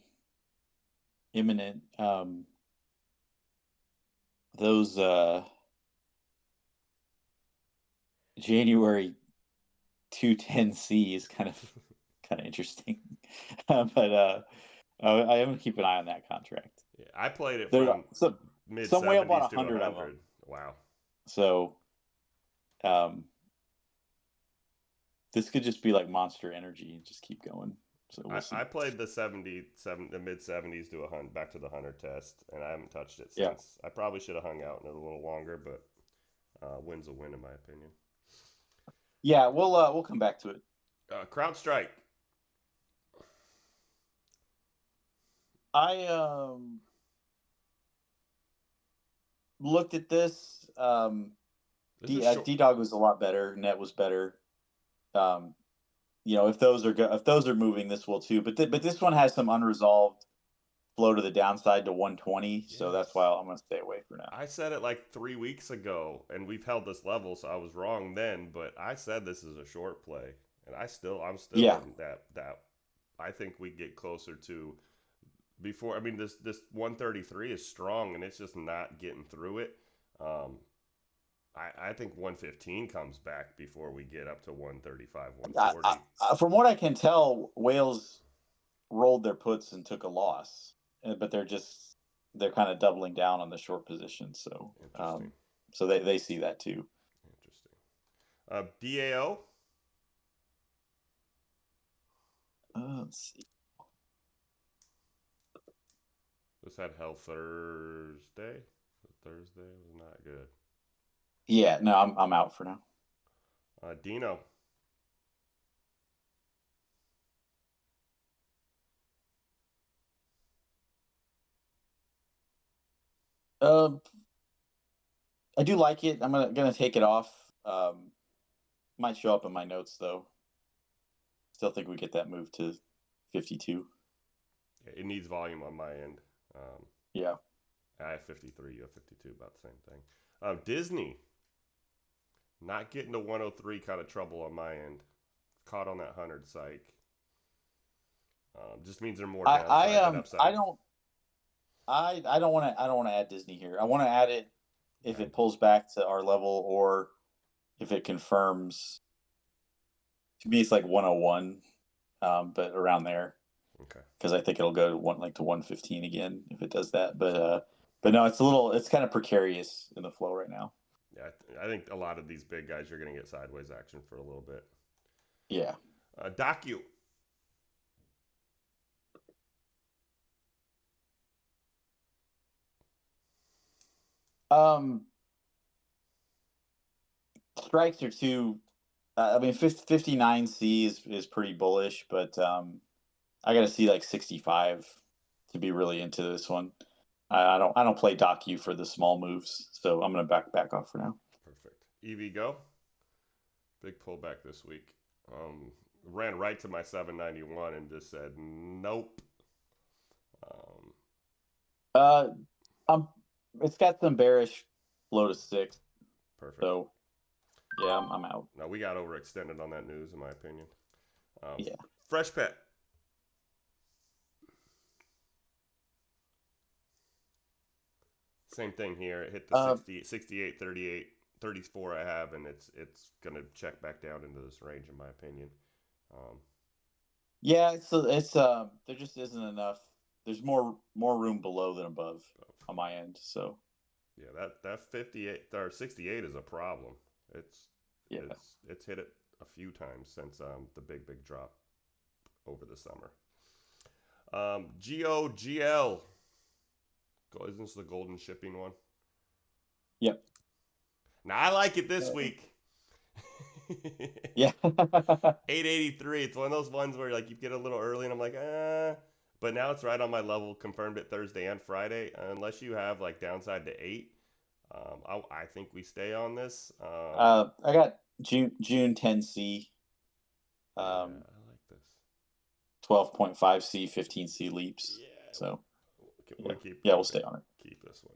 imminent. Those January 210C is kind of interesting. But I am gonna keep an eye on that contract. Yeah, I played it There, from mid some whale bought 70s to 100 of them. 100. Wow. So, this could just be like Monster Energy and just keep going. So we'll see. I played the mid 70s to 100, back to the 100 test, and I haven't touched it Yeah. since. I probably should have hung out in it a little longer, but win's a win in my opinion. Yeah, we'll come back to it. CrowdStrike. I looked at this. D Dog was a lot better. Net was better. If those are moving, this will too. But this one has some unresolved flow to the downside to 120. Yes. So that's why I'm going to stay away for now. I said it like 3 weeks ago, and we've held this level, so I was wrong then. But I said this is a short play, and I'm still in that. I think we get closer to before. I mean, this 133 is strong, and it's just not getting through it. I think 115 comes back before we get up to 135, 140. From what I can tell, Whales rolled their puts and took a loss, but they're kind of doubling down on the short position. So, so they see that too. Interesting. DAO. Let's see. This had hell Thursday. Thursday was not good. Yeah, no, I'm out for now. Dino. I do like it. I'm gonna take it off. Might show up in my notes though. Still think we get that move to 52. It needs volume on my end. Yeah. I have 53. You have 52. About the same thing. Disney. Not getting to 103, kind of trouble on my end. Caught on that 100 psych. Just means they're more downside than upside. I don't want to add Disney here. I want to add it if it pulls back to our level or if it confirms. To me, it's like 101, but around there. Okay. Because I think it'll go to 115 again if it does that. But no, it's kind of precarious in the flow right now. Yeah, I think a lot of these big guys are going to get sideways action for a little bit. Yeah. Docu. Strikes are too I mean, 59C is pretty bullish, but I got to see like 65 to be really into this one. I don't play Doc U for the small moves, so I'm gonna back off for now. Perfect. EV go. Big pullback this week. Ran right to my 791 and just said nope. Um, Uh, it's got some bearish low to 6, perfect. so yeah, I'm out. Now we got overextended on that news, in my opinion. Yeah. Freshpet. Same thing here. It hit the Uh, 60, 68, 38, 34 I have, and it's going to check back down into this range, in my opinion. Um, yeah, it's there just isn't enough. There's more room below than above on my end. So yeah, that 58 or 68 is a problem. It's yeah. it's hit it a few times since the big drop over the summer. GOGL. Isn't this the golden shipping one? Yep. Now I like it this Uh, week. yeah. 883. It's one of those ones where like you get a little early and I'm like, but now it's right on my level. Confirmed it Thursday and Friday. Unless you have like downside to 8, I think we stay on this. I got June 10C, Yeah, um, I like this. 12.5C, 15C leaps. Yeah, So we'll yeah, keep yeah, we'll stay on it. keep this one.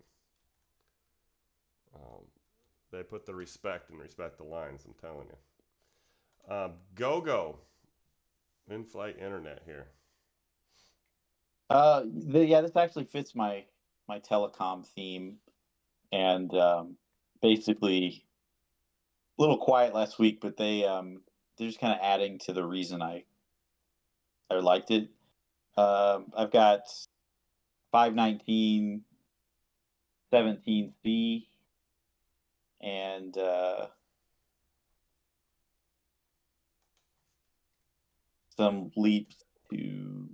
They put the respect and respect the lines. I'm telling you. GoGo, in-flight internet here. Yeah, this actually fits my telecom theme, and basically a little quiet last week, but they're just kind of adding to the reason I liked it. I've got 519, 17C, and some leaps to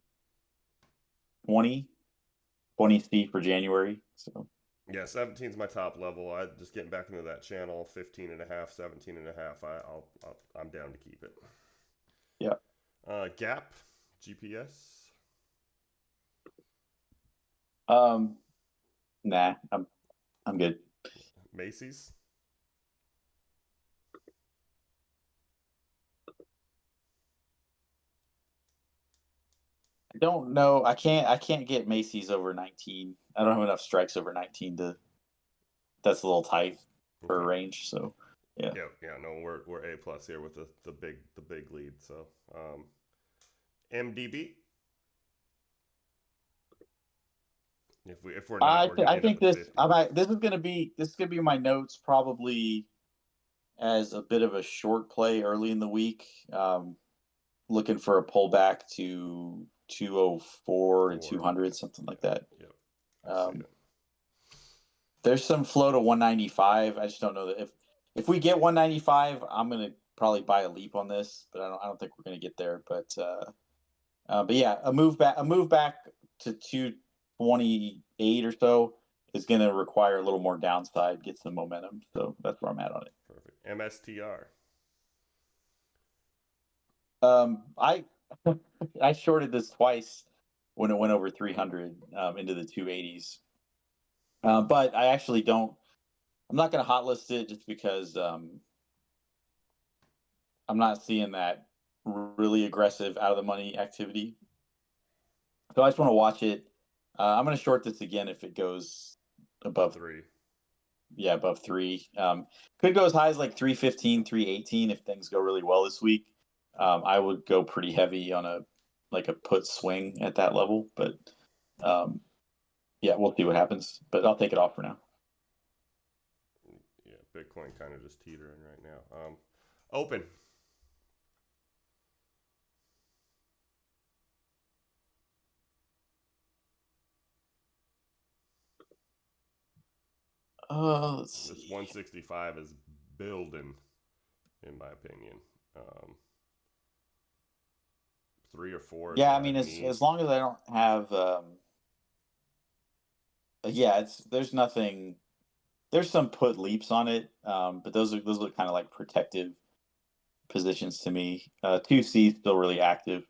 20C for January. So Yeah, 17 is my top level. I just getting back into that channel. 15 and a half, 17 and a half. I'm down to keep it. yeah. Gap, GPS. Um, nah, I'm good. Macy's. I don't know. I can't get Macy's over 19. I don't have enough strikes over 19 to. That's a little tight for a Okay. range. So yeah. Yeah. No, we're A plus here with the big lead. So MDB. If we're not, we're I getting into think the 50s. this is gonna be my notes probably as a bit of a short play early in the week. Looking for a pullback to 204 to Four. 200, something like that. Yep. I see Um, it. there's some flow to 195. I just don't know that if we get 195, I'm gonna probably buy a leap on this, but I don't think we're gonna get there. But yeah, a move back to 228 or so is gonna require a little more downside, get some momentum. So that's where I'm at on it. Perfect. MSTR. I I shorted this twice when it went over 300 into the 280s. But I actually don't. I'm not going to hot list it just because I'm not seeing that really aggressive out of the money activity. So I just want to watch it. I'm going to short this again if it goes above, 3. yeah, above 3. Could go as high as like 315, 318 if things go really well this week. I would go pretty heavy on a put swing at that level, but um, yeah, we'll see what happens. But I'll take it off for now. Yeah, Bitcoin kind of just teetering right now. Open. Let's This see. 165 is building, in my opinion. Um, 3 or 4 is Yeah, I what mean, I'd need. as long as I don't have, yeah, there's nothing. There's some put leaps on it, but those look kind of like protective positions to me. 2C still really active,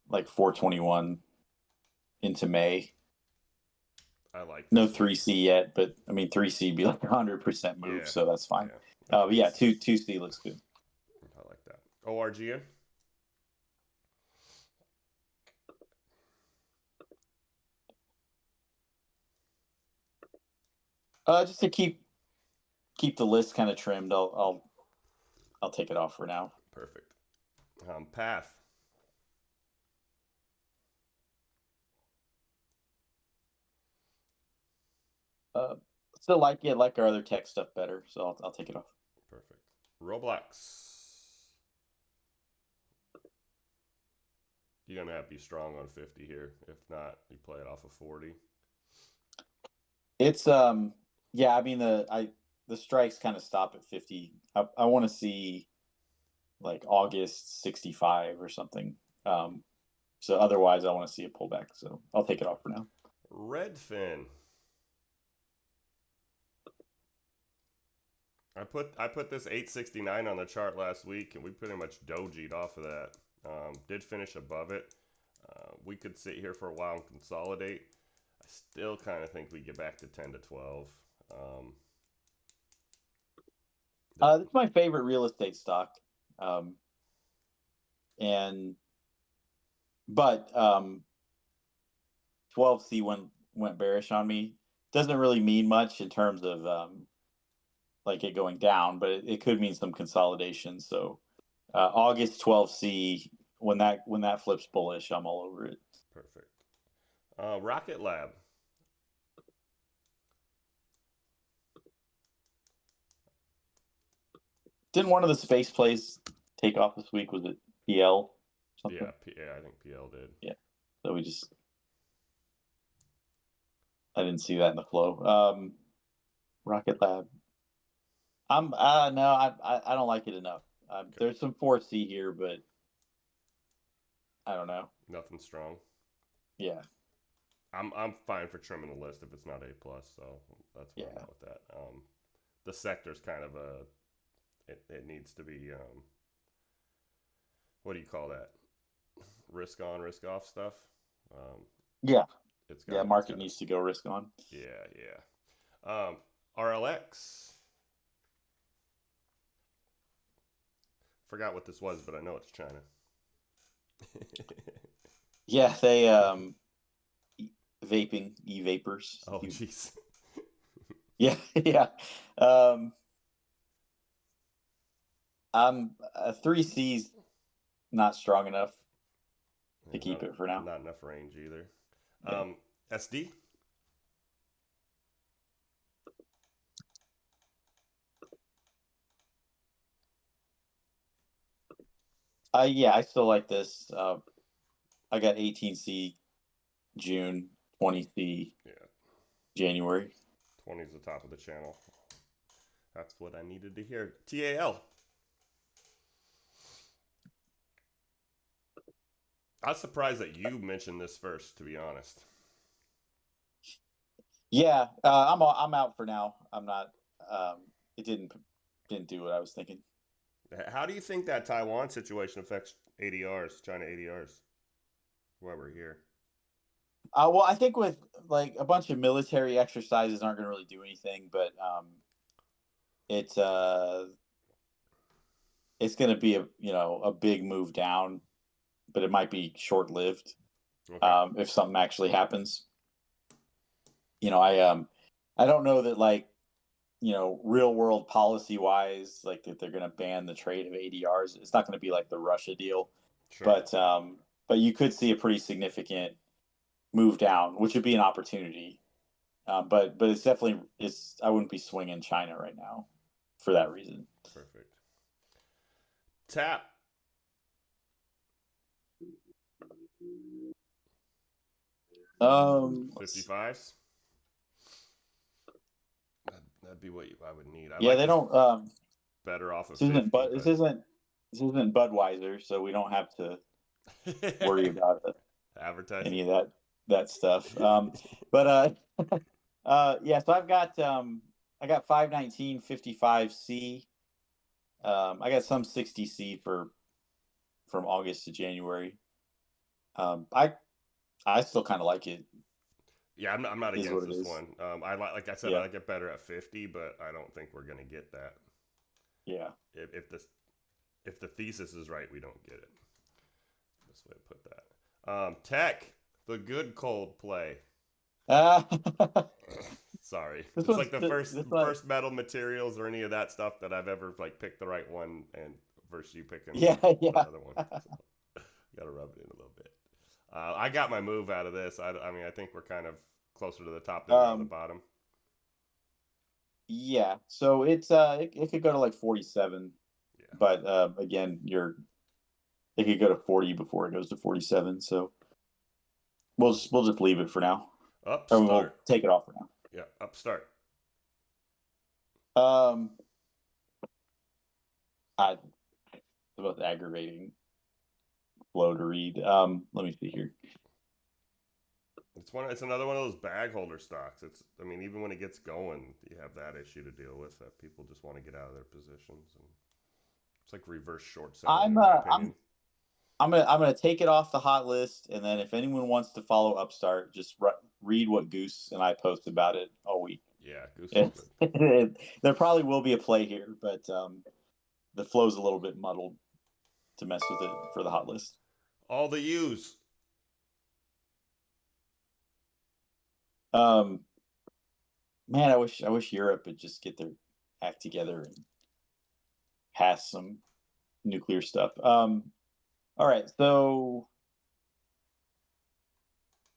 like 421 into May. I like No this one. 3C yet, but I mean 3C be like 100% move, Yeah, so that's fine. yeah. But yeah, 2C looks good. I like that. ORGN. Just to keep the list kind of trimmed, I'll take it off for now. Perfect. Path. Still like it, like our other tech stuff better, so I'll take it off. Perfect. Roblox. You're gonna have to be strong on 50 here. If not, you play it off of 40. It's yeah, I mean the strikes kind of stop at 50. I want to see like August 65 or something. So otherwise I want to see a pullback. So I'll take it off for now. Redfin. I put this 869 on the chart last week, and we pretty much dojied off of that. Did finish above it. We could sit here for a while and consolidate. I still kind of think we get back to 10 to 12. It's my favorite real estate stock, and but 12C went bearish on me. Doesn't really mean much in terms of like it going down, but it could mean some consolidation. So August 12C, when that flips bullish, I'm all over it. Perfect. Rocket Lab. Didn't one of the space plays take off this week? Was it PL? Something? Yeah, I think PL did. Yeah. So I didn't see that in the flow. Rocket Lab. I'm no, I don't like it enough. Okay. There's some 4C here, but I don't know. Nothing strong. Yeah. I'm fine for trimming the list if it's not A plus, so that's where I'm at with that. The sector's kind of it needs to be what do you call that? Risk on, risk off stuff. Yeah. Yeah, market needs to go risk on. Yeah. RLX. Forgot what this was, but I know it's China. Yeah, they vaping e-vapors. Oh jeez. Yeah, yeah. I'm 3C's not strong enough to keep it for now. Not enough range either. Yeah. SD. Yeah, I still like this. I got 18C June, 20C January. 20 is the top of the channel. That's what I needed to hear. TAL. I was surprised that you mentioned this first, to be honest. Yeah, I'm out for now. I'm not. It didn't do what I was thinking. How do you think that Taiwan situation affects ADRs, China ADRs? While we're here. Well, I think with like a bunch of military exercises aren't going to really do anything, but it's going to be a big move down, but it might be short lived. Okay. If something actually happens. I don't know that like real world policy wise, like that they're going to ban the trade of ADRs. It's not going to be like the Russia deal, sure. But you could see a pretty significant move down, which would be an opportunity. But it's definitely I wouldn't be swinging China right now for that reason. Perfect. Tap. Um, 55s. That'd be what I would need. Yeah, they don't. Better off of. This isn't Budweiser, so we don't have to worry about advertising any of that stuff. But yeah, so I got 519 55C I got some 60C for from August to January. Um, I I still kind of like it. Yeah, I'm not Is against what it this is. one. Like I said, I Yeah, like it better at 50, but I don't think we're gonna get that. yeah. If this if the thesis is right, we don't get it. Best way to put that. Tech, the good Coldplay. Uh, Sorry, this it's one's like the this one. first metal materials or any of that stuff that I've ever like picked the right one and versus you picking Yeah, the yeah. other one. So got to rub it in a little bit. I got my move out of this. I mean, I think we're kind of closer to the top than we are the um, bottom. yeah. So it could go to like 47, Yeah. but again, it could go to 40 before it goes to 47. So we'll just leave it for now, or we'll Upstart. take it off for Yeah, upstart. now. I the most aggravating flow to read. Let me see here. It's another one of those bag holder stocks. It's I mean, even when it gets going, you have that issue to deal with that people just want to get out of their positions, and it's like reverse short selling I'm in my uh opinion. I'm gonna take it off the hot list, and then if anyone wants to follow Upstart, just read what Goose and I post about it all week. Yeah, Goose is good. There probably will be a play here, but the flow's a little bit muddled to mess with it for the hot list. All the U's. Um, man, I wish Europe would just get their act together and pass some nuclear stuff. All right, so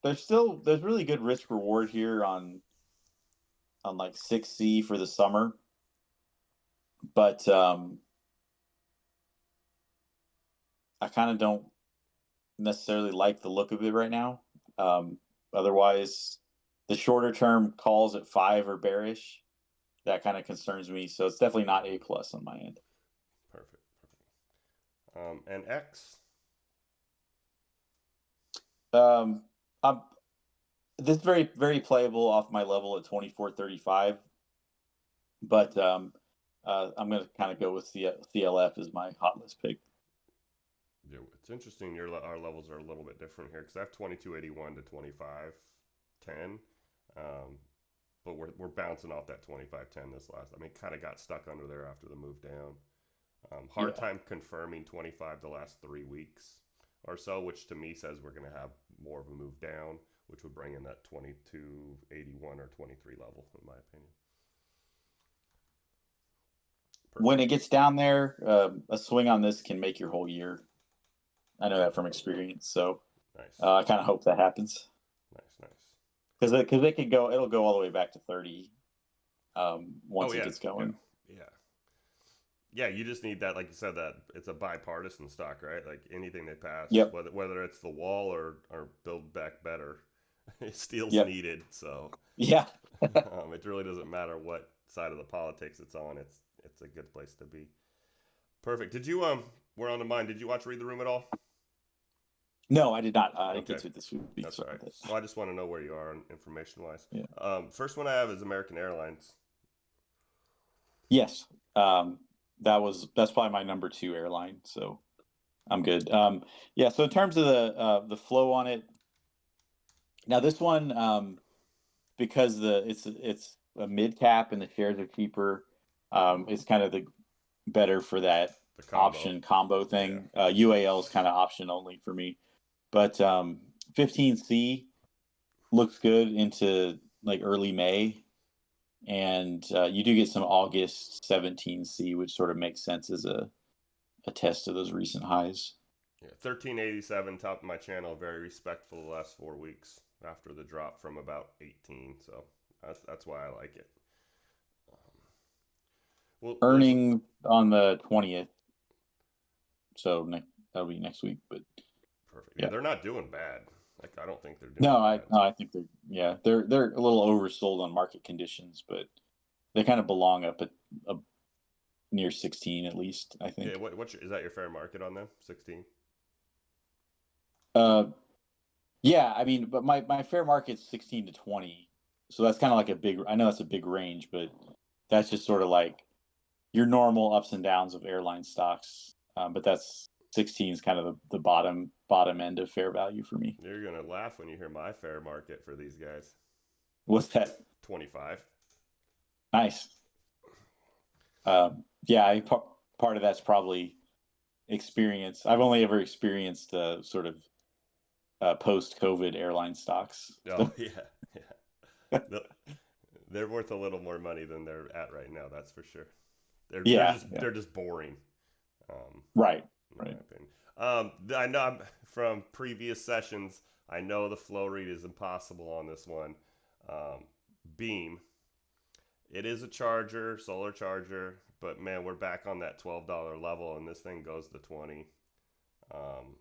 there's really good risk reward here on like 6C for the summer, but I kind of don't necessarily like the look of it right now. Um, Otherwise, the shorter term calls at 5 are bearish. That kind of concerns me. So it's definitely not A plus on my end. Perfect. And X. Um, I'm this is very very playable off my level at 24.35, but I'm going to kind of go with CLF as my hot list pick. Yeah, it's interesting. Our levels are a little bit different here because I have 2281 to 2510, um, but we're bouncing off that 2510 this last. I mean, kind of got stuck under there after the move down. Hard Yeah. time confirming 25 the last 3 weeks or so, which to me says we're going to have more of a move down, which would bring in that 2281 or 23 level, in my opinion. When Perfect. it gets down there, a swing on this can make your whole year. I know that from experience. So Nice. I kind of hope that happens Nice, nice. because it'll go all the way back to 30 Oh once it yeah, gets yeah, going. yeah. Yeah, you just need that, like you said, that it's a bipartisan stock, right? Like anything they pass, Yep. whether it's the wall or build back better, steel's Yep. needed. So Yeah. it really doesn't matter what side of the politics it's on. It's a good place to be. Perfect. Did you we're on to mine. Did you watch Read the Room at all? No, I did not. I didn't get Okay, to it this week. that's all Sorry right. about that. Well, I just want to know where you are information wise. Yeah. First one I have is American Airlines. Yes. That's probably my number two airline. So I'm good. Yeah. So in terms of the flow on it, now this one, because it's a mid cap and the shares are cheaper, it's kind of the better for that The combo. option combo Yeah. thing. UAL is kind of option only for me, but 15C looks good into like early May, and you do get some August 17C, which sort of makes sense as a test of those recent highs. Yeah, 1387 top of my channel. Very respectful the last 4 weeks after the drop from about 18. So that's why I like it. Um, we'll Earning on the 20th, so that'll be next week. But perfect. Yeah, yeah, they're not doing bad. Like I don't think they're no, doing bad. I think they're a little oversold on market conditions, but they kind of belong up at near 16 at least. I Yeah, think. is that your fair market on them? 16. Uh, yeah, I mean, but my fair market's 16 to 20, so that's kind of like a big. I know that's a big range, but that's just sort of like your normal ups and downs of airline stocks. But that's 16 is kind of the bottom end of fair value for me. You're gonna laugh when you hear my fair market for these guys. What's that? 25. Nice. Yeah, part of that's probably experience. I've only ever experienced sort of post-COVID airline stocks. Oh yeah, yeah. They're worth a little more money than they're at right now. That's for sure. Yeah, They're just boring. Um, right, in my right. opinion. I know from previous sessions. I know the flow read is impossible on this one. Um, Beam. It is a charger, solar charger, but man, we're back on that $12 level, and this thing goes to 20. Um,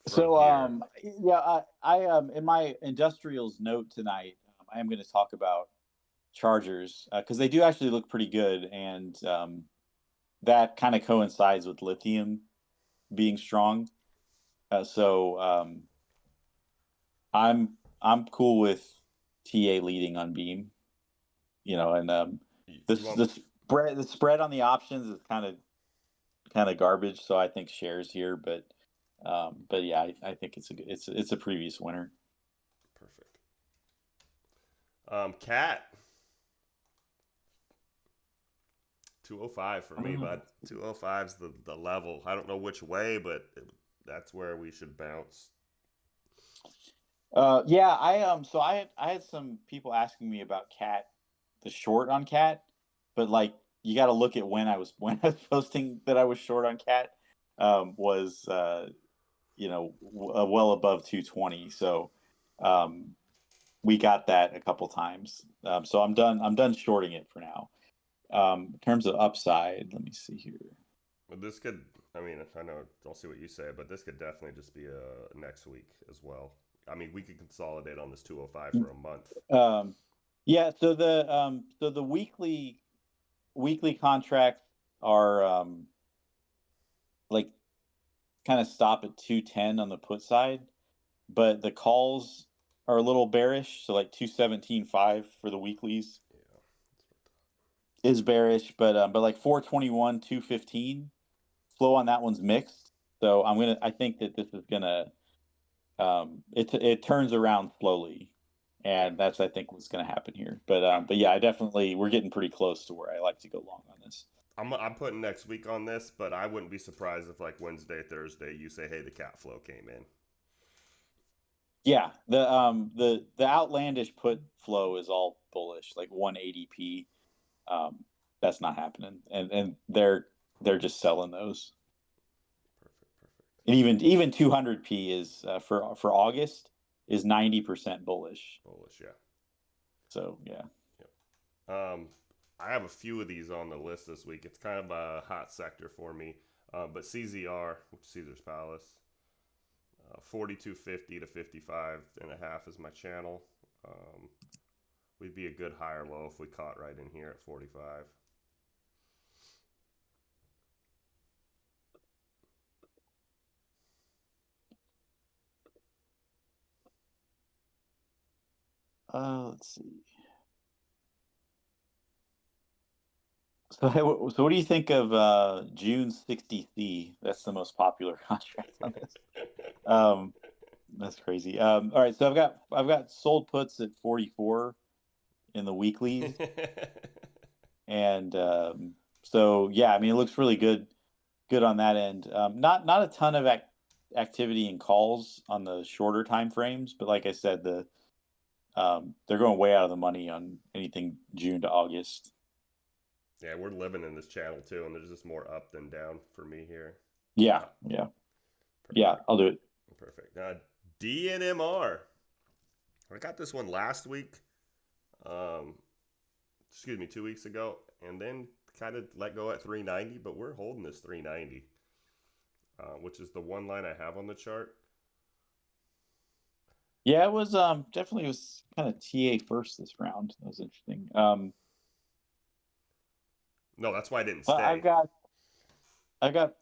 from So, here, yeah, I in my industrials note tonight, I am going to talk about chargers because they do actually look pretty good, and that kind of coincides with lithium being strong. So, I'm cool with TA leading on Beam, and you want the spread on the options is kind of garbage. So I think shares here, but yeah, I think it's a previous winner. perfect. Cat 205 for me, Mm. bud. 205 is the level. I don't know which way, but that's where we should bounce. Yeah, so I had some people asking me about Cat, the short on Cat, but like you got to look at when I was posting that I was short on Cat, was well above 220. So um, we got that a couple times. So I'm done shorting it for now. In terms of upside, let me see here. But this could, I mean, I know, I'll see what you say, but this could definitely just be a next week as well. I mean, we could consolidate on this 205 for a month. Um, yeah, so the weekly contracts are like kind of stop at 210 on the put side, but the calls are a little bearish. So like 217.5 for the weeklies Yeah. is bearish, but like 421, 215 flow on that one's mixed. So I think that this is gonna it turns around slowly, Yeah. and that's I think what's gonna happen here. But yeah, we're getting pretty close to where I like to go long on this. I'm putting next week on this, but I wouldn't be surprised if like Wednesday, Thursday, you say, hey, the cat flow came in. Yeah, the outlandish put flow is all bullish, like 180p. Um, that's not happening, and they're just selling those. Perfect, perfect. And even 200p is for August is 90% bullish. Bullish, yeah. So yeah. Yep. I have a few of these on the list this week. It's kind of a hot sector for me. But CZR, which is Caesar's Palace, 42.50 to 55 and a half is my channel. Um, we'd be a good higher low if we caught right in here at 45. Let's see. So what do you think of June 60C? That's the most popular contract on this. Um, that's crazy. All right, so I've got sold puts at 44 in the weeklies, and so yeah, I mean it looks really good on that end. Not a ton of activity in calls on the shorter time frames, but like I said, they're going way out of the money on anything June to August. Yeah, we're living in this channel too, and there's just more up than down for me here. Yeah, yeah, yeah. Perfect. I'll do it. Perfect. DNMR. I got this one last week. Um, excuse me, 2 weeks ago, and then kind of let go at 390, but we're holding this 390, which is the one line I have on the chart. Yeah, it was definitely was kind of TA first this round. That was interesting. No, that's why I didn't But stay. I've got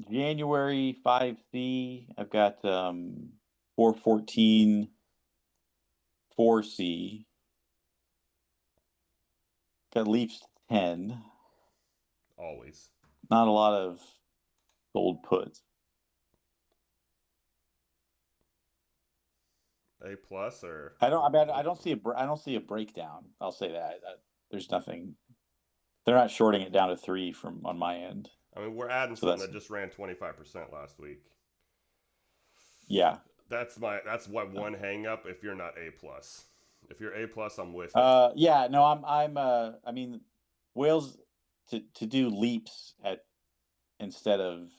January 5C. I've got 414 4C. Got Leaps 10. Always. Not a lot of sold puts. A plus or I don't see I don't see a breakdown. I'll say that. There's nothing. They're not shorting it down to 3 from on my end. I mean, we're adding So something that's that just ran 25% last week. yeah. That's what one hang up if you're not A plus. If you're A plus, I'm with you. Yeah, no, I mean, whales to do leaps at instead of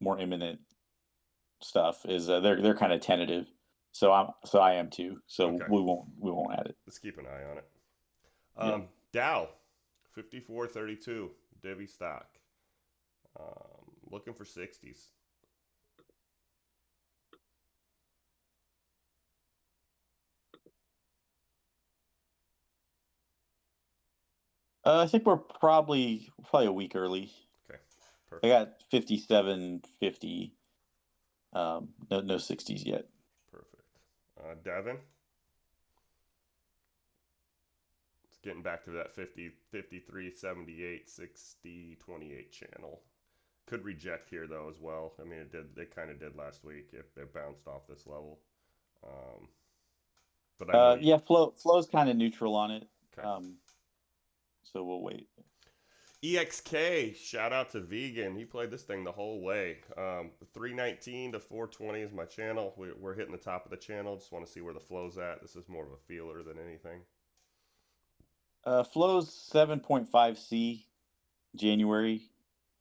more imminent stuff is they're kind of tentative. So I am too. So Okay. we won't add it. Let's keep an eye on it. Yeah. Dow, 54.32 divvy stock. Looking for 60s. I think we're probably a week early. Okay, I perfect. got 57.50. No 60s yet. Perfect. Devin, it's getting back to that 50, 53, 78, 60, 28 channel. Could reject here though as well. I mean, it did. They kind of did last week. It bounced off this level. Um, but I know you. Yeah, flow's kind of neutral on it. Okay. So we'll wait. EXK, shout out to Vegan. He played this thing the whole way. 319 to 420 is my channel. We're hitting the top of the channel. Just want to see where the flow's at. This is more of a feeler than anything. Flow's 7.5C January.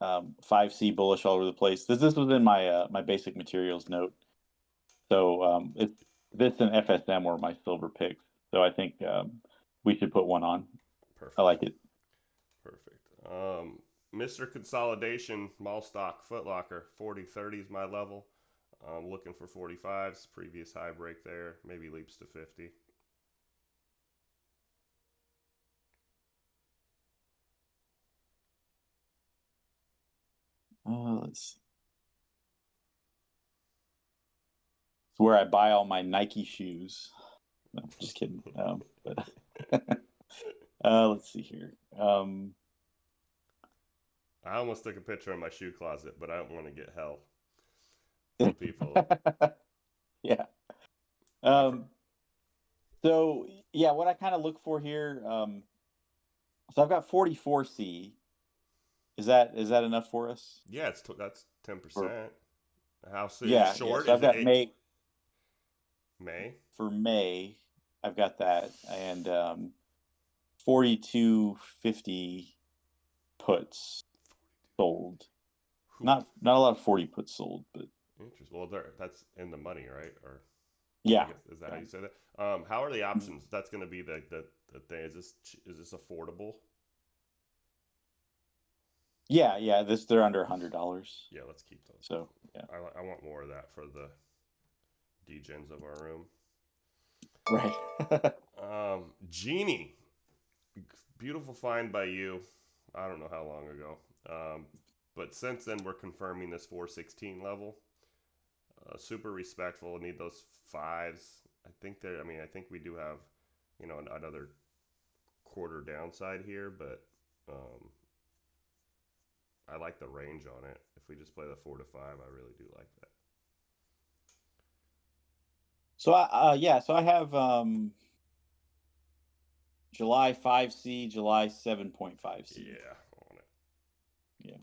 5C bullish all over the place. This was in my my basic materials note. So it's this and FSM were my silver picks. So I think we should put one on. Perfect. I like it. Perfect. Mr. Consolidation, Mall Stock, Footlocker, 40-30 is my level. Looking for 45s. Previous high break there. Maybe leaps to 50. Let's see. It's where I buy all my Nike shoes. No, just kidding. But let's see here. I almost took a picture in my shoe closet, but I don't want to get hell from people. Yeah. So yeah, what I kind of look for here. So I've got 44C. Is that enough for us? Yeah, that's 10%. How soon? Yeah, Short? So Is I've it got May. May? For May, I've got that, and 42.50 puts sold. Not a lot of 40 puts sold, but interesting. Well, that's in the money, right? Or yeah, is that how you say that? How are the options? That's going to be the thing. Is this affordable? Yeah. They're under $100. Yeah, let's keep those. So yeah, I want more of that for the degens of our room. Right. Genie, beautiful find by you. I don't know how long ago. But since then, we're confirming this 416 level. Super respectful. Need those fives. I think we do have, another quarter downside here, but I like the range on it. If we just play the 4 to 5, I really do like that. So I have July 5C, July 7.5C. Yeah, on it. Yeah.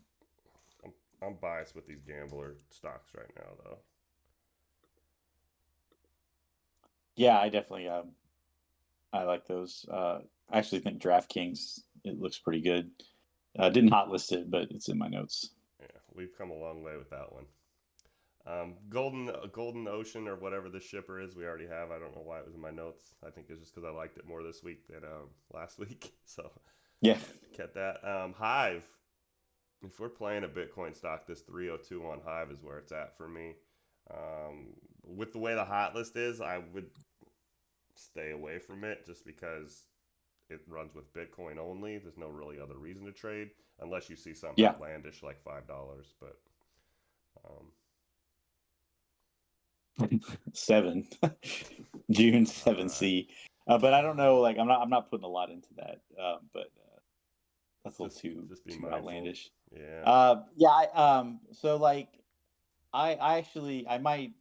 I'm biased with these gambler stocks right now, though. Yeah, I definitely I like those. I actually think DraftKings, it looks pretty good. Didn't hot list it, but it's in my notes. Yeah, we've come a long way with that one. Golden Ocean or whatever the shipper is, we already have. I don't know why it was in my notes. I think it's just because I liked it more this week than last week. So yeah, get that. Hive. If we're playing a Bitcoin stock, this 302 on Hive is where it's at for me. With the way the hot list is, I would stay away from it just because it runs with Bitcoin only. There's no really other reason to trade unless you see something outlandish like $5. But 7 June 7C. But I don't know. Like I'm not putting a lot into that. But that's a little Just be too mindful. outlandish. Yeah. Yeah, so like I actually I might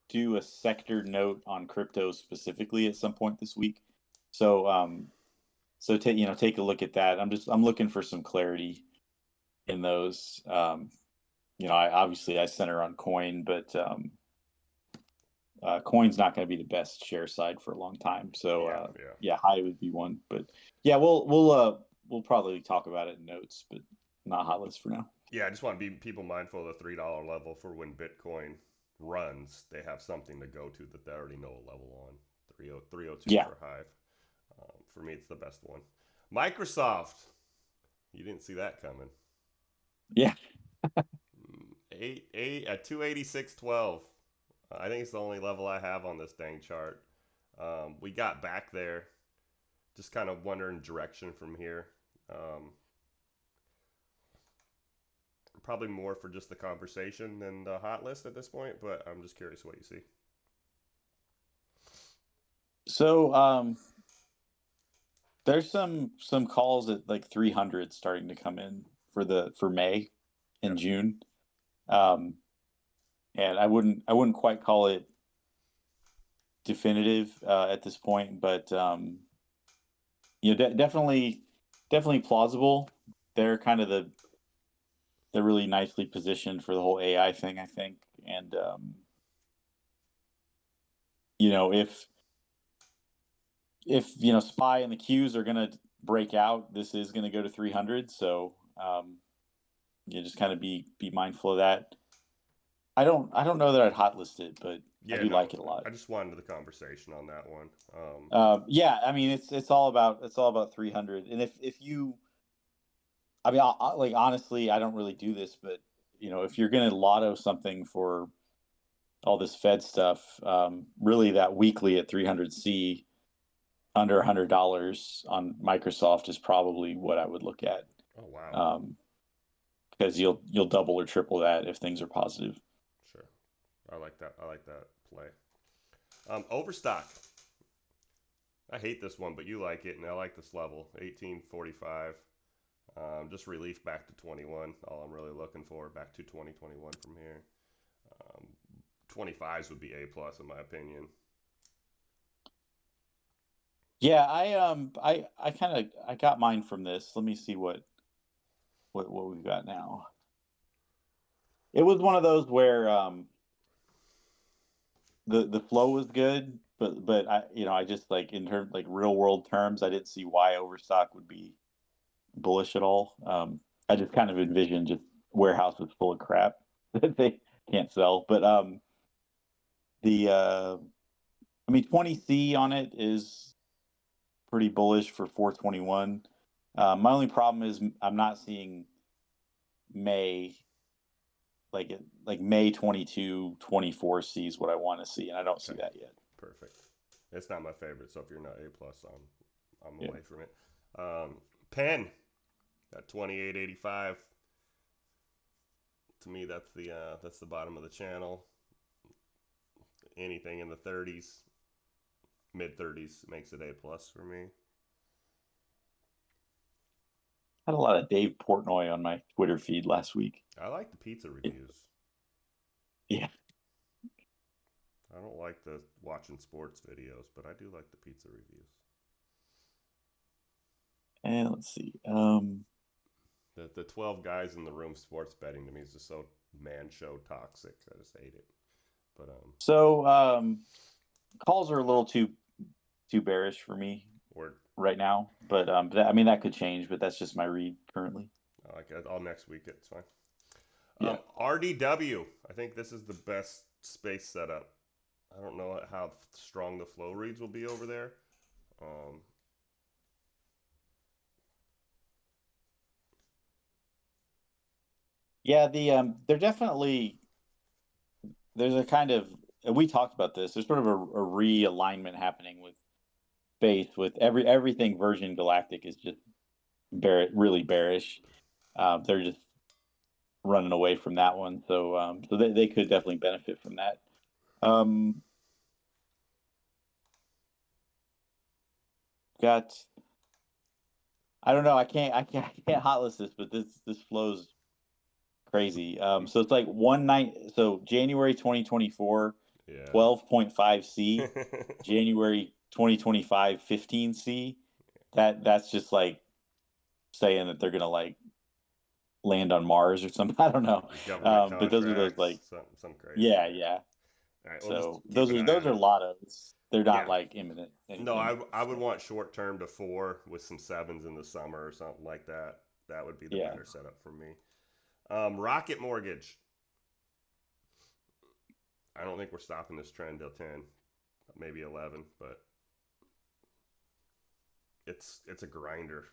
do a sector note on crypto specifically at some point this week. So so take take a look at that. I'm looking for some clarity in those. I obviously I center on coin, but coin's not going to be the best share side for a long time. So Yeah. Yeah. yeah, high would be one, but yeah, we'll probably talk about it in notes, but not hot list for now. Yeah, I just want to be people mindful of the $3 level for when Bitcoin runs. They have something to go to that they already know a level on. 302 Yeah, for Hive. For me, it's the best one. Microsoft. You didn't see that coming. yeah. Eight at 286.12. I think it's the only level I have on this dang chart. We got back there, just kind of wondering direction from here. Um, Probably more for just the conversation than the hot list at this point, but I'm just curious what you see. So there's some calls at like 300 starting to come in for May and Yep. June. Um, and I wouldn't quite call it definitive at this point, but definitely plausible. They're kind of they're really nicely positioned for the whole AI thing, I think. And if Spy and the Qs are gonna break out, this is gonna go to 300. So just kind of be mindful of that. I don't know that I'd hot list it, but I Yeah, do no, like it a lot. I just wanted the conversation on that one. Yeah, I mean it's all about 300, and if you, I mean, like honestly, I don't really do this, but if you're gonna lotto something for all this Fed stuff, really that weekly at 300C under $100 on Microsoft is probably what I would look at, Oh wow, um, because you'll double or triple that if things are positive. sure, I like that. I like that play. Overstock. I hate this one, but you like it, and I like this level 1845. Just relief back to 21. All I'm really looking for back to 2021 from here. Um, 25s would be A plus in my opinion. Yeah, I kind of I got mine from this. Let me see what we've got now. It was one of those where the flow was good, but I just like in terms like real world terms, I didn't see why Overstock would be bullish at all. I just kind of envisioned just warehouses full of crap that they can't sell. But the I mean 20C on it is pretty bullish for 421. My only problem is I'm not seeing May like May 22 24C is what I want to see, and I don't see Okay, that yet. perfect. It's not my favorite, so if you're not A plus, I'm Yeah. away from it. Pen at 2885. To me, that's the bottom of the channel. Anything in the 30s, mid 30s makes it A plus for me. Had a lot of Dave Portnoy on my Twitter feed last week. I like the pizza reviews. Yeah. I don't like the watching sports videos, but I do like the pizza reviews. And let's see. The 12 guys in the room sports betting to me is just so man show toxic. I just hate it. But So calls are a little too bearish for me we're right now, but I mean that could change, but that's just my read currently. like all next week. It's fine. Yeah. RDW. I think this is the best space setup. I don't know how strong the flow reads will be over there. Um, Yeah, they're definitely there's a kind of we talked about this. There's sort of a realignment happening with faith with everything Virgin Galactic is just really bearish. They're just running away from that one, so they could definitely benefit from that. Um, got I don't know. I can't hot list this, but this flows crazy. So it's like one night. So January 2024, Yeah. 12.5 C, January 2025, 15 C. That's just like saying that they're gonna like land on Mars or something. I don't know. Government But those are those like, contracts, some crazy. yeah, Yeah. yeah. All right. Well, just So keep an eye those on are it. lottos. They're not Yeah. like imminent No, anything. I would So want short term to four with some sevens in the summer or something like that. That would be the yeah. better setup for me. Rocket Mortgage. I don't think we're stopping this trend till 10, maybe 11, but it's a grinder.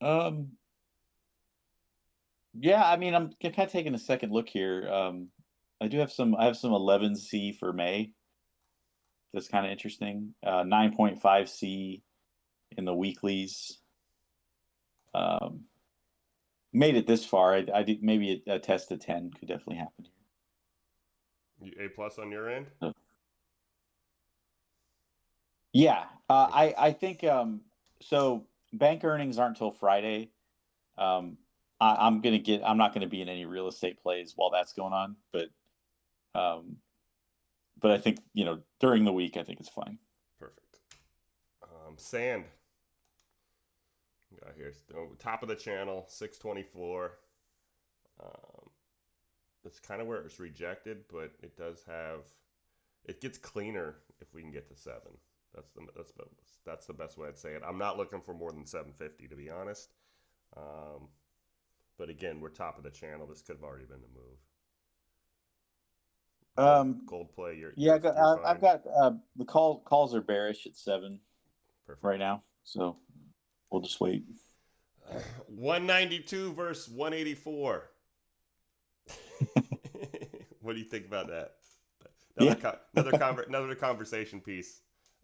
Um. Yeah. I mean, I'm kind of taking a second look here. I do have some. I have some 11 C for May. That's kind of interesting. 9.5 C in the weeklies. Um. Made it this far. I did maybe a test of 10 could definitely happen A plus on your end? here. Yeah, Okay. I think so. Bank earnings aren't until Friday. Um, I'm not gonna be in any real estate plays while that's going on, um, but I think during the week I think it's fine. Perfect. Sand. Got here. Top of the channel, 624. Um, that's kind of where it's rejected, but it does have. It gets cleaner if we can get to seven. That's the best way I'd say it. I'm not looking for more than 750 to be honest. Um, but again, we're top of the channel. This could have already been the move. Um, Gold play. You're yeah, you're I've fine. got the calls are bearish at 7 right Perfect. now, so we'll just wait. 192 versus 184. What do you think about that? Yeah, Another conversation piece.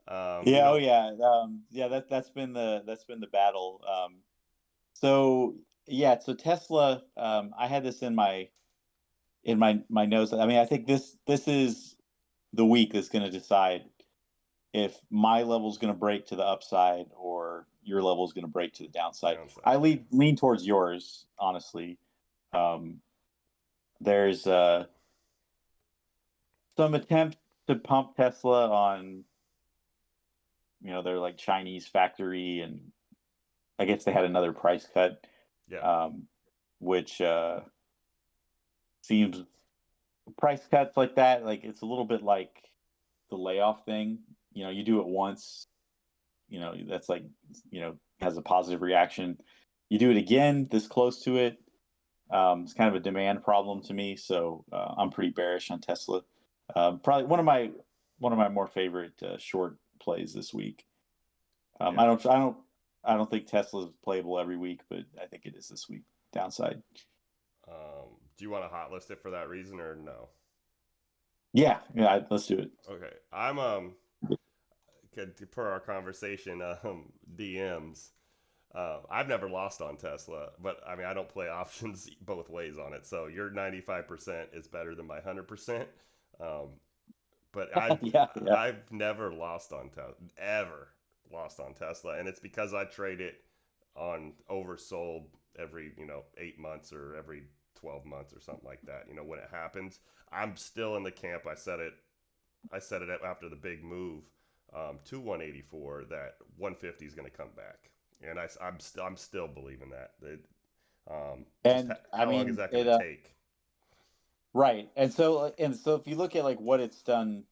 You yeah, oh know, yeah, yeah. That's been the battle. So yeah, so Tesla. I had this in my notes. I mean, I think this is the week that's going to decide if my level is going to break to the upside or your level is going to break to the downside. downside. I Yeah. lean towards yours, honestly. Um, there's some attempt to pump Tesla on, their like Chinese factory, and I guess they had another price cut, Yeah. um, which seems price cuts like that. Like it's a little bit like the layoff thing. You do it once, that's like, has a positive reaction. You do it again this close to it, it's kind of a demand problem to me. So I'm pretty bearish on Tesla. Probably one of my more favorite short plays this week. Yeah. I don't think Tesla's playable every week, but I think it is this week downside. Do you want to hot list it for that reason or no? Yeah, yeah, let's do it. Okay. I'm per our conversation DMs. I've never lost on Tesla, but I mean I don't play options both ways on it. So your 95% is better than my 100%. Um, but Yeah, yeah. I've never lost on Tesla, ever lost on Tesla, and it's because I trade it on oversold every 8 months or every 12 months or something like that. When it happens, I'm still in the camp. I said it after the big move to 184 that 150 is going to come back, and I'm still believing that. Just And I how long is mean that going it. to take? Right. And so if you look at like what it's done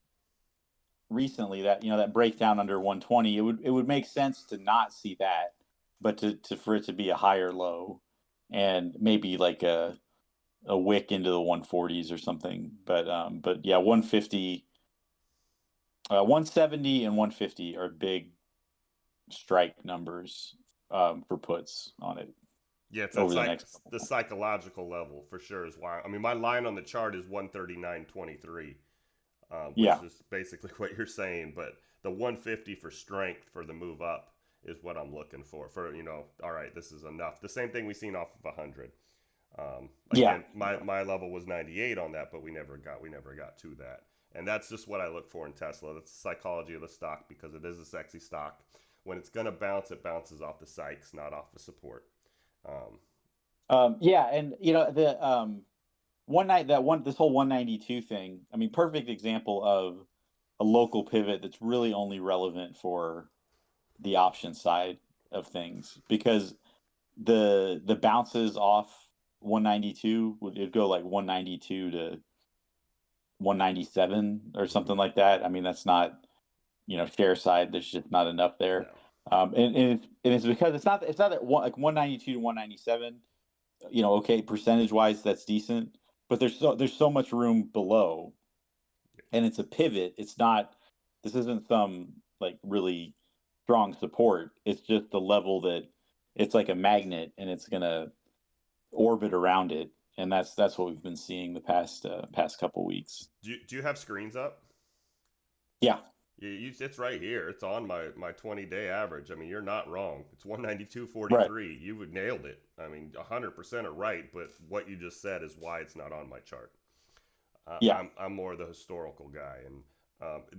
recently, that breakdown under 120, it would make sense to not see that, but to for it to be a higher low, and maybe like a wick into the 140s or something. But yeah, 150, 170 and 150 are big strike numbers for puts on it Yeah, it's over the next couple the months. psychological level for sure is why. I mean, my line on the chart is 139.23, which Yeah. is basically what you're saying. But the 150 for strength for the move up is what I'm looking for. All right, this is enough. The same thing we seen off of 100. Yeah. Again, my level was 98 on that, but we never got to that. And that's just what I look for in Tesla. That's the psychology of the stock because it is a sexy stock. When it's gonna bounce, it bounces off the psychs, not off the support. Um, Yeah, and the one night that one this whole 192 thing. I mean, perfect example of a local pivot that's really only relevant for the option side of things because the bounces off 192 would it go like 192 to 197 or mhm. something like that. I mean, that's not, share side. There's just not enough there. No, And it's because it's not that one, like 192 to 197. Okay, percentage wise, that's decent, but there's so much room below, and it's a pivot. It's not. This isn't some like really strong support. It's just the level that it's like a magnet, and it's gonna orbit around it, and that's what we've been seeing the past couple weeks. do you have screens up? Yeah, It's right here. It's on my 20-day average. I mean, you're not wrong. It's right. 192.43. You would nailed it. I mean, 100% are right. But what you just said is why it's not on my chart. Yeah, I'm more the historical guy, and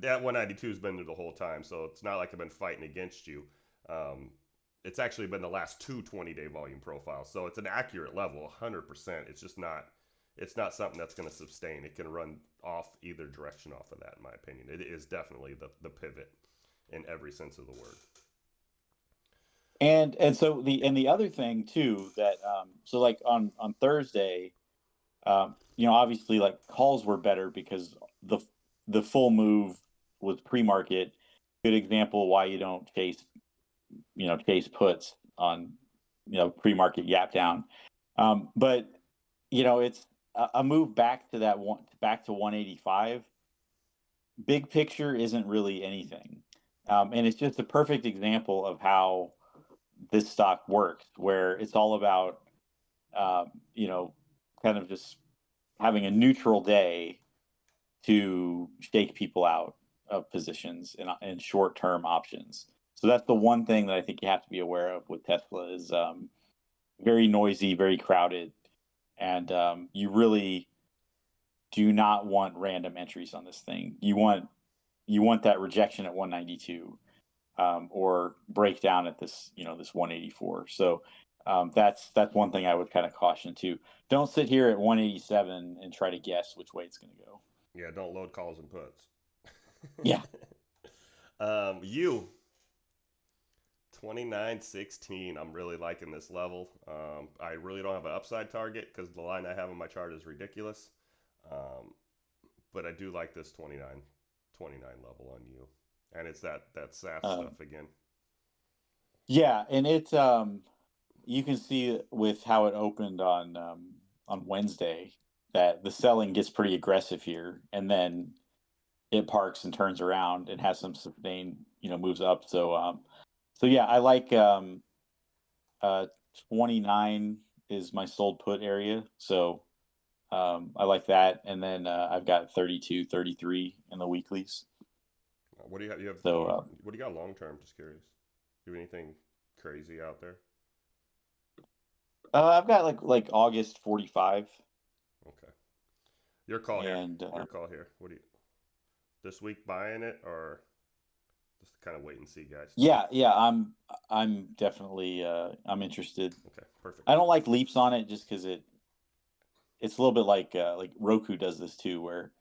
that 192 has been there the whole time. So it's not like I've been fighting against you. Um, it's actually been the last two 20-day volume profiles. So it's an accurate level, 100%. It's just not. It's not something that's going to sustain. It can run off either direction off of that, in my opinion. It is definitely the pivot in every sense of the word. and so the other thing too that so like on Thursday, obviously like calls were better because the full move was pre-market. Good example why you don't chase puts on pre-market gap down. But it's a move back to 185. Big picture isn't really anything, and it's just a perfect example of how this stock works, where it's all about um, you know kind of just having a neutral day to shake people out of positions in short-term options. So that's the one thing that I think you have to be aware of with Tesla is very noisy, very crowded, and you really do not want random entries on this thing. You want that rejection at 192 or breakdown at this 184. So that's one thing I would kind of caution too. Don't sit here at 187 and try to guess which way it's going to go. Yeah, don't load calls and puts. Yeah. You 29.16. I'm really liking this level. I really don't have an upside target because the line I have on my chart is ridiculous. Um, but I do like this 29 level on you, and it's that SAS Um, stuff again. yeah, and you can see with how it opened on Wednesday that the selling gets pretty aggressive here, and then it parks and turns around and has some sustained moves up. So yeah, I like uh 29 is my sold put area. So I like that, and then I've got 32, 33 in the weeklies. What do you have? You have So long. What do you got long term? Just curious. Do you have anything crazy out there? I've got like August 45, Okay. Your call here. and Your call here. What do you this week buying it or just kind of wait and see, guys? yeah, I'm definitely I'm interested. Okay, perfect. I don't like leaps on it just because it's a little bit like Roku does this too, where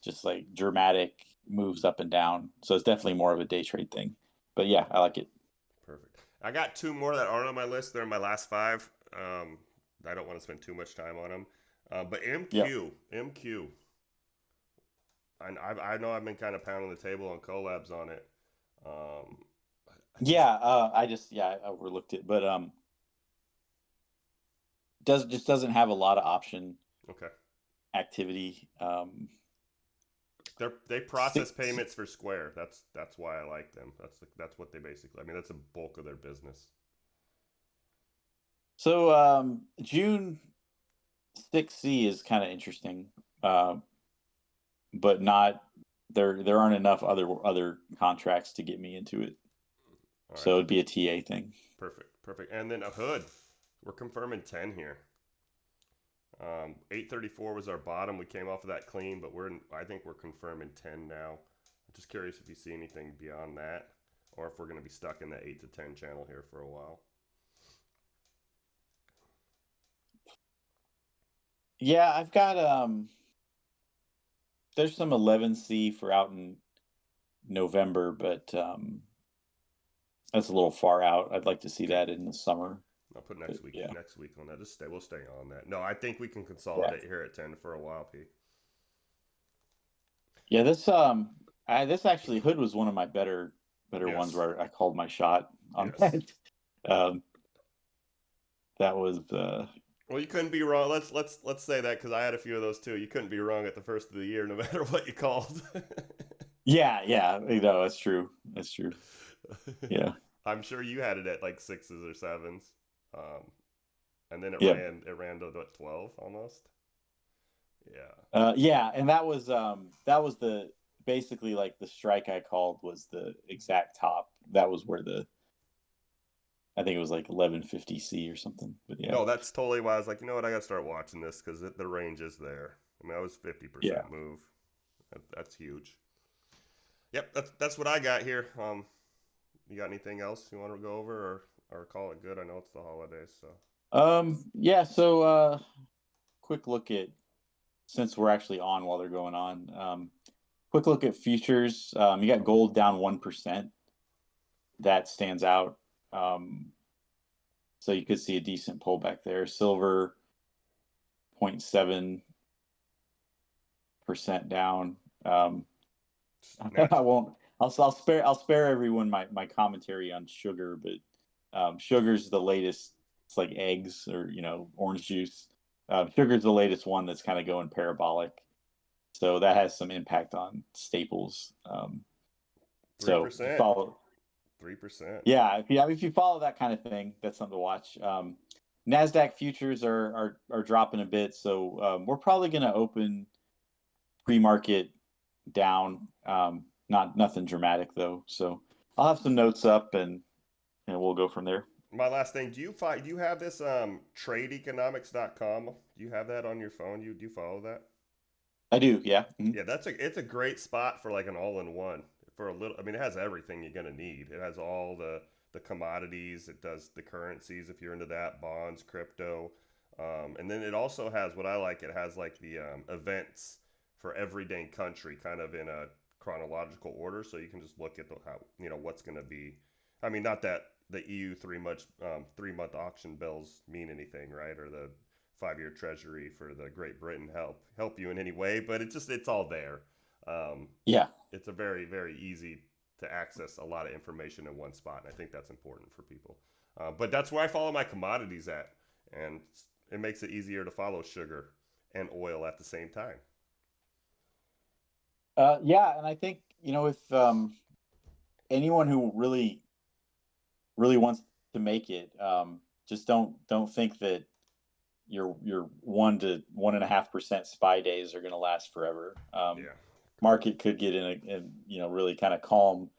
just like dramatic moves up and down. So it's definitely more of a day trade thing. But yeah, I like it. Perfect. I got two more that aren't on my list. They're in my last five. I don't want to spend too much time on them. But Yeah. MQ. I know I've been kind of pounding the table on collabs on it. Um, I just Yeah, I overlooked it, but doesn't have a lot of option okay. activity. They process Six. payments for Square. That's why I like them. That's what they basically. I mean, that's a bulk of their business. So June 6C is kind of interesting, uh, but not there aren't enough other contracts to get me into it. All right, So it'd be a TA thing. perfect. And then a hood. We're confirming 10 here. 834 was our bottom. We came off of that clean, but I think we're confirming 10 now. I'm just curious if you see anything beyond that, or if we're going to be stuck in the 8 to 10 channel here for a while. Yeah, I've got there's some 11C for out in November, but that's a little far out. I'd like to see Okay. that in the summer. I'll put But yeah, next week on that. We'll stay on that. No, I think we can yeah, consolidate here at 10 for a while, P. yeah. This actually Hood was one of my better ones Yes. where I called my shot on Yes. that. Um, that was Well, you couldn't be wrong. Let's say that because I had a few of those too. You couldn't be wrong at the first of the year, no matter what you called. yeah. No, that's true. That's true. Yeah, I'm sure you had it at like sixes or sevens, um, and then yeah, it ran to what 12 almost. Yeah. yeah. And that was the basically like the strike I called was the exact top. That was where the I think it was like 1150C or something. But yeah, No, that's totally why I was like, you know what, I gotta start watching this because the range is there. I mean, that was yeah. 50% move. That's huge. Yep, that's what I got here. You got anything else you want to go over or call it good? I know it's the holidays, so. Yeah. So quick look at since we're actually on while they're going on. Quick look at futures. You got gold down 1%. That stands out. So you could see a decent pullback there. Silver 0.7% down. I Nat- won't. I'll spare everyone my commentary on sugar, but sugar's the latest. It's like eggs or orange juice. Sugar's the latest one that's kind of going parabolic, so that has some impact on staples. So if you 3%. follow, 3%. yeah, if you follow that kind of thing, that's something to watch. Nasdaq futures are dropping a bit, so we're probably going to open pre-market down. Not nothing dramatic though. So I'll have some notes up and we'll go from there. My last thing, do you have this tradeeconomics.com? Do you have that on your phone? Do you follow that? I do, yeah. Yeah, it's a great spot for like an all-in-one for a little. I mean, it has everything you're gonna need. It has all the commodities. It does the currencies if you're into that, bonds, crypto, and then it also has what I like. It has like the events for every day country, kind of in a chronological order, so you can just look at how what's gonna be. I mean, not that the EU 3 month auction bills mean anything, right? Or the 5 year treasury for the Great Britain help you in any way, but it's all there. Um, Yeah. it's a very easy to access a lot of information in one spot, and I think that's important for people. But that's where I follow my commodities at, and it makes it easier to follow sugar and oil at the same time. Yeah, and I think, if anyone who really wants to make it, just don't think that your 1 to 1.5% SPY days are going to last forever. Yeah, Market could get in really kind of calm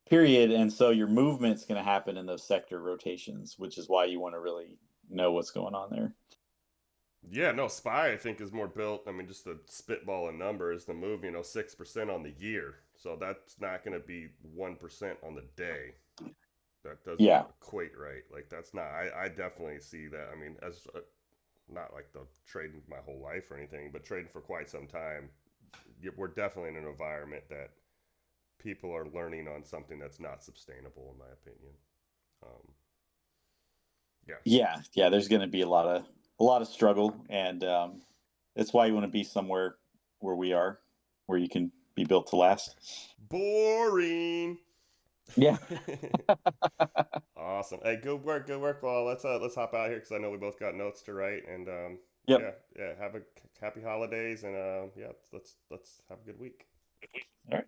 period, and so your movement's going to happen in those sector rotations, which is why you want to really know what's going on there. yeah. No, SPY I think is more built. I mean, just the spitball and numbers, the move 6% on the year, so that's not going to be 1% on the day. That doesn't Yeah, equate right. Like that's not. I definitely see that. I mean, as not like the trading my whole life or anything, but trading for quite some time, we're definitely in an environment that people are learning on something that's not sustainable, in my opinion. Um, yeah, yeah. There's going to be a lot of struggle, and that's why you want to be somewhere where we are, where you can be built to last. boring. Yeah. Awesome. Hey, good work, good work. Well, let's hop out here because I know we both got notes to write, and Yep. yeah. Have a happy holidays, and yeah, let's have a good week. All right.